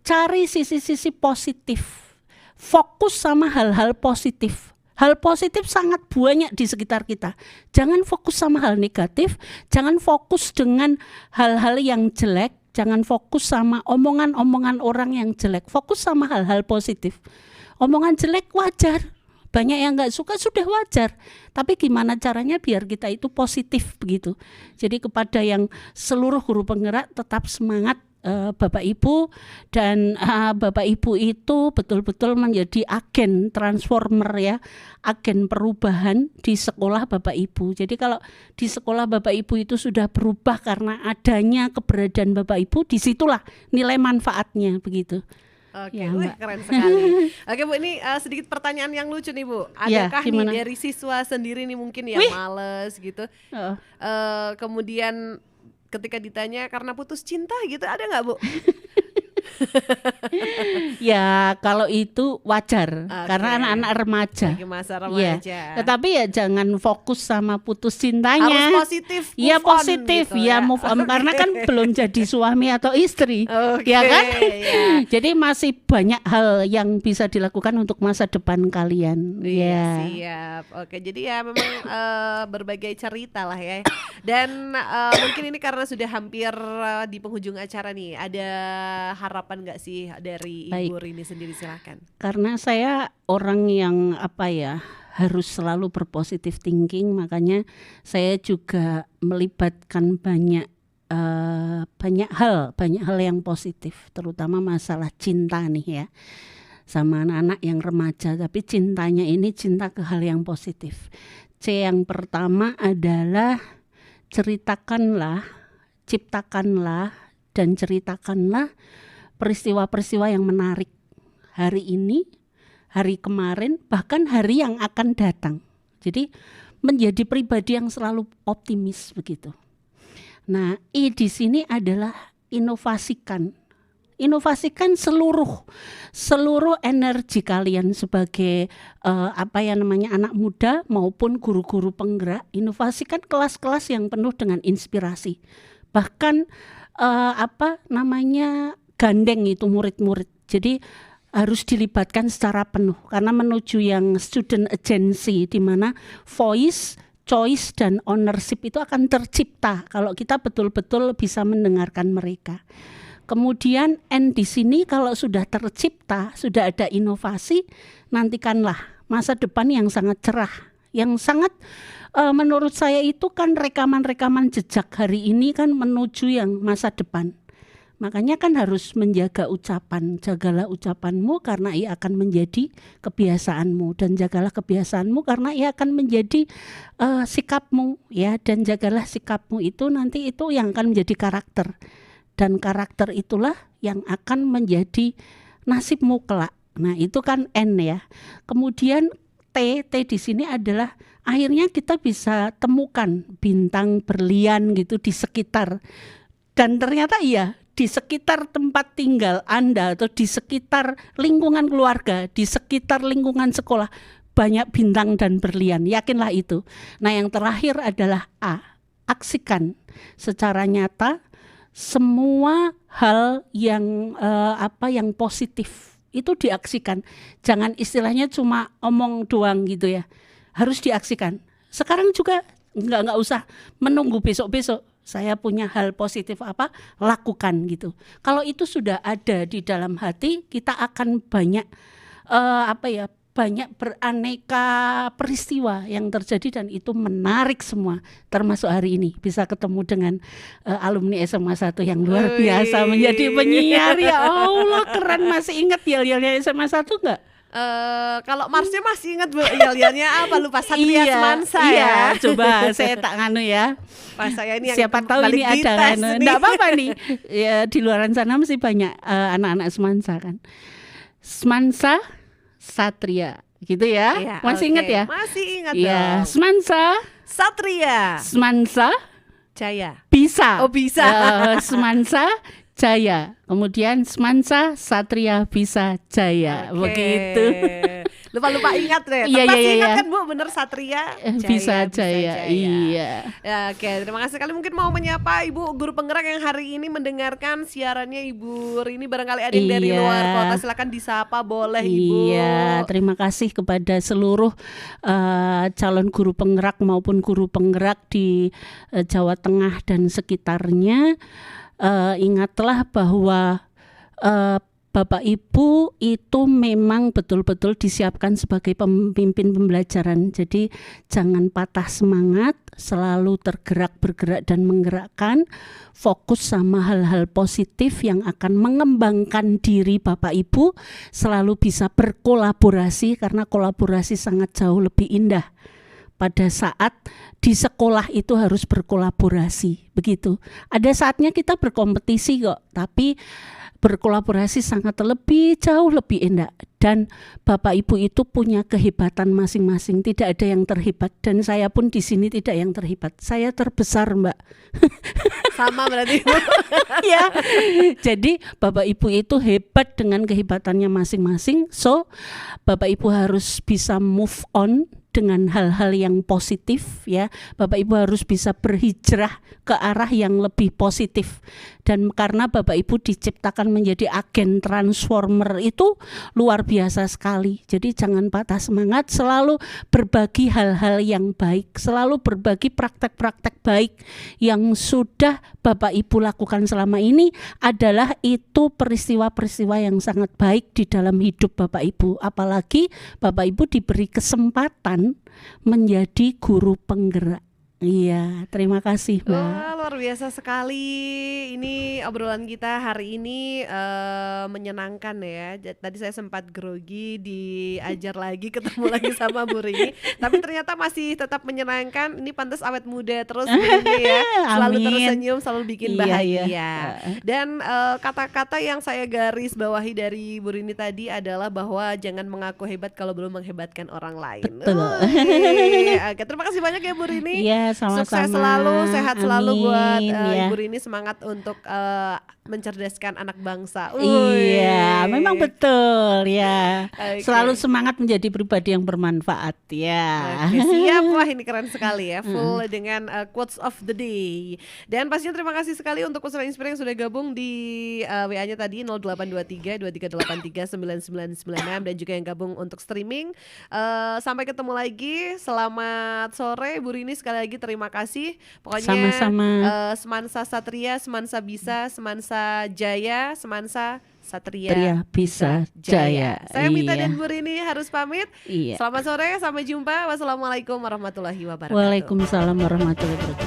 S2: cari sisi-sisi positif, fokus sama hal-hal positif. Hal positif sangat banyak di sekitar kita. Jangan fokus sama hal negatif, jangan fokus dengan hal-hal yang jelek, Jangan fokus sama omongan-omongan orang yang jelek. Fokus sama hal-hal positif. Omongan jelek wajar. Banyak yang nggak suka sudah wajar. Tapi gimana caranya biar kita itu positif begitu. Jadi kepada yang seluruh guru penggerak tetap semangat. Bapak Ibu dan Bapak Ibu itu betul-betul menjadi agen transformer ya, agen perubahan di sekolah Bapak Ibu. Jadi kalau di sekolah Bapak Ibu itu sudah berubah karena adanya keberadaan Bapak Ibu, disitulah nilai manfaatnya begitu.
S1: Oke,
S2: Ya,
S1: wih,
S2: Mbak.
S1: keren sekali. Oke Bu, ini sedikit pertanyaan yang lucu nih Bu.
S2: Ya,
S1: Adakah
S2: gimana?
S1: nih dari siswa sendiri nih mungkin yang
S2: Wih.
S1: males gitu,
S2: Oh.
S1: kemudian ketika ditanya karena putus cinta gitu, ada nggak Bu?
S2: Ya kalau itu wajar
S1: Oke.
S2: karena anak-anak remaja.
S1: Lagi masa
S2: Iya.
S1: remaja.
S2: Tetapi ya jangan fokus sama putus cintanya.
S1: Harus positif.
S2: Iya
S1: move on
S2: positif
S1: gitu
S2: ya move on karena kan belum jadi suami atau istri,
S1: Oke,
S2: ya kan?
S1: ya.
S2: Jadi masih banyak hal yang bisa dilakukan untuk masa depan kalian.
S1: Iya,
S2: Ya.
S1: siap. Oke, jadi ya memang berbagai cerita lah ya. Dan mungkin ini karena sudah hampir di penghujung acara nih, ada harapan nggak sih dari
S2: Baik.
S1: Ibu Rini sendiri, silakan.
S2: Karena saya orang yang apa ya harus selalu berpositif thinking, makanya saya juga melibatkan banyak hal yang positif, terutama masalah cinta nih ya, sama anak-anak yang remaja. Tapi cintanya ini cinta ke hal yang positif. C yang pertama adalah ceritakanlah, ciptakanlah, dan ceritakanlah peristiwa-peristiwa yang menarik hari ini, hari kemarin, bahkan hari yang akan datang. Jadi menjadi pribadi yang selalu optimis begitu. Nah, I di sini adalah inovasikan seluruh energi kalian sebagai anak muda maupun guru-guru penggerak. Inovasikan kelas-kelas yang penuh dengan inspirasi. Bahkan gandeng itu murid-murid. Jadi harus dilibatkan secara penuh karena menuju yang student agency di mana voice, choice dan ownership itu akan tercipta kalau kita betul-betul bisa mendengarkan mereka. Kemudian N di sini kalau sudah tercipta, sudah ada inovasi, nantikanlah masa depan yang sangat cerah, yang sangat menurut saya itu kan rekaman-rekaman jejak hari ini kan menuju yang masa depan. Makanya kan harus menjaga ucapan, jagalah ucapanmu karena ia akan menjadi kebiasaanmu, dan jagalah kebiasaanmu karena ia akan menjadi sikapmu ya, dan jagalah sikapmu itu nanti itu yang akan menjadi karakter. Dan karakter itulah yang akan menjadi nasibmu kelak. Nah, itu kan N ya. Kemudian T di sini adalah akhirnya kita bisa temukan bintang berlian gitu di sekitar. Dan ternyata iya, di sekitar tempat tinggal Anda atau di sekitar lingkungan keluarga, di sekitar lingkungan sekolah banyak bintang dan berlian. Yakinlah itu. Nah, yang terakhir adalah A. Aksikan secara nyata semua hal yang yang positif itu diaksikan. Jangan istilahnya cuma omong doang gitu ya. Harus diaksikan. Sekarang juga nggak usah menunggu besok-besok. Saya punya hal positif apa, lakukan gitu. Kalau itu sudah ada di dalam hati, kita akan banyak banyak beraneka peristiwa yang terjadi dan itu menarik semua, termasuk hari ini bisa ketemu dengan alumni SMA 1 yang luar biasa menjadi penyiar. Ya Allah, keren. Masih ingat yel-yelnya SMA 1 enggak?
S1: Kalau Marsnya masih ingat Bu, yel-yelnya apa, lupa, Satria Semansa
S2: iya,
S1: ya.
S2: coba saya tak nganu ya.
S1: Pas saya ini yang
S2: siapa tahu ini ada nganu. Enggak apa-apa nih. Ya, di luaran sana masih banyak anak-anak Semansa kan. Semansa Satria gitu ya,
S1: Iya,
S2: masih ingat ya?
S1: Masih ingat
S2: ya,
S1: dong.
S2: Semansa
S1: Satria
S2: Semansa
S1: Jaya.
S2: bisa.
S1: Oh, bisa.
S2: Semansa Jaya. Kemudian Semansa Satria bisa Jaya. Begitu.
S1: Lupa ingat deh.
S2: Iya,
S1: Masih
S2: iya,
S1: ingat
S2: iya.
S1: kan Bu, bener Satria Jaya,
S2: bisa Jaya. Iya.
S1: Ya, oke, terima kasih sekali. Mungkin mau menyapa Ibu guru penggerak yang hari ini mendengarkan siarannya Ibu Rini. Barangkali ada yang dari
S2: Iya.
S1: luar kota, silakan disapa boleh Ibu.
S2: Iya, terima kasih kepada seluruh calon guru penggerak maupun guru penggerak di Jawa Tengah dan sekitarnya. ingatlah bahwa Bapak Ibu itu memang betul-betul disiapkan sebagai pemimpin pembelajaran. Jadi jangan patah semangat, selalu bergerak dan menggerakkan, fokus sama hal-hal positif yang akan mengembangkan diri Bapak Ibu, selalu bisa berkolaborasi karena kolaborasi sangat jauh lebih indah. Pada saat di sekolah itu harus berkolaborasi, begitu. Ada saatnya kita berkompetisi kok, tapi berkolaborasi sangat jauh lebih indah. Dan Bapak Ibu itu punya kehebatan masing-masing, tidak ada yang terhebat. Dan saya pun di sini tidak yang terhebat, saya terbesar, Mbak.
S1: Sama berarti.
S2: Ya, jadi Bapak Ibu itu hebat dengan kehebatannya masing-masing. So Bapak Ibu harus bisa move on dengan hal-hal yang positif ya. Bapak Ibu harus bisa berhijrah ke arah yang lebih positif. Dan karena Bapak Ibu diciptakan menjadi agen transformer itu luar biasa sekali. Jadi jangan patah semangat, selalu berbagi hal-hal yang baik, selalu berbagi praktek-praktek baik yang sudah Bapak Ibu lakukan selama ini. Adalah itu peristiwa-peristiwa yang sangat baik di dalam hidup Bapak Ibu. Apalagi Bapak Ibu diberi kesempatan menjadi guru penggerak. Iya, terima kasih, Mbak.
S1: Wah, luar biasa sekali. Ini obrolan kita hari ini menyenangkan ya. Tadi saya sempat grogi, diajar lagi, ketemu lagi sama Bu Rini. Tapi ternyata masih tetap menyenangkan. Ini pantas awet muda terus Bu Rini ya. Selalu tersenyum, selalu bikin bahagia. Iya. Dan kata-kata yang saya garis bawahi dari Bu Rini tadi adalah bahwa jangan mengaku hebat kalau belum menghebatkan orang lain.
S2: Betul.
S1: Oke, terima kasih banyak ya Bu Rini.
S2: Iya, sama-sama.
S1: Sukses selalu, sehat selalu buat
S2: ya.
S1: Ibu Rini, semangat untuk mencerdaskan anak bangsa.
S2: Iya, memang betul ya.
S1: Okay.
S2: Selalu semangat menjadi pribadi yang bermanfaat ya.
S1: Okay, siap, wah ini keren sekali ya, full dengan quotes of the day. Dan pastinya terima kasih sekali untuk peserta Inspire yang sudah gabung di WA-nya tadi 0823 2383 9996 dan juga yang gabung untuk streaming. Sampai ketemu lagi, selamat sore Bu Rini, sekali lagi terima kasih. Pokoknya
S2: sama-sama.
S1: Semansa Satria, Semansa Bisa, Semansa Jaya, Semansa Satria
S2: Bisa Jaya.
S1: Saya Mita dan Bu Rini harus pamit.
S2: Iya.
S1: Selamat sore, sampai jumpa. Wassalamualaikum warahmatullahi wabarakatuh.
S2: Waalaikumsalam warahmatullahi wabarakatuh.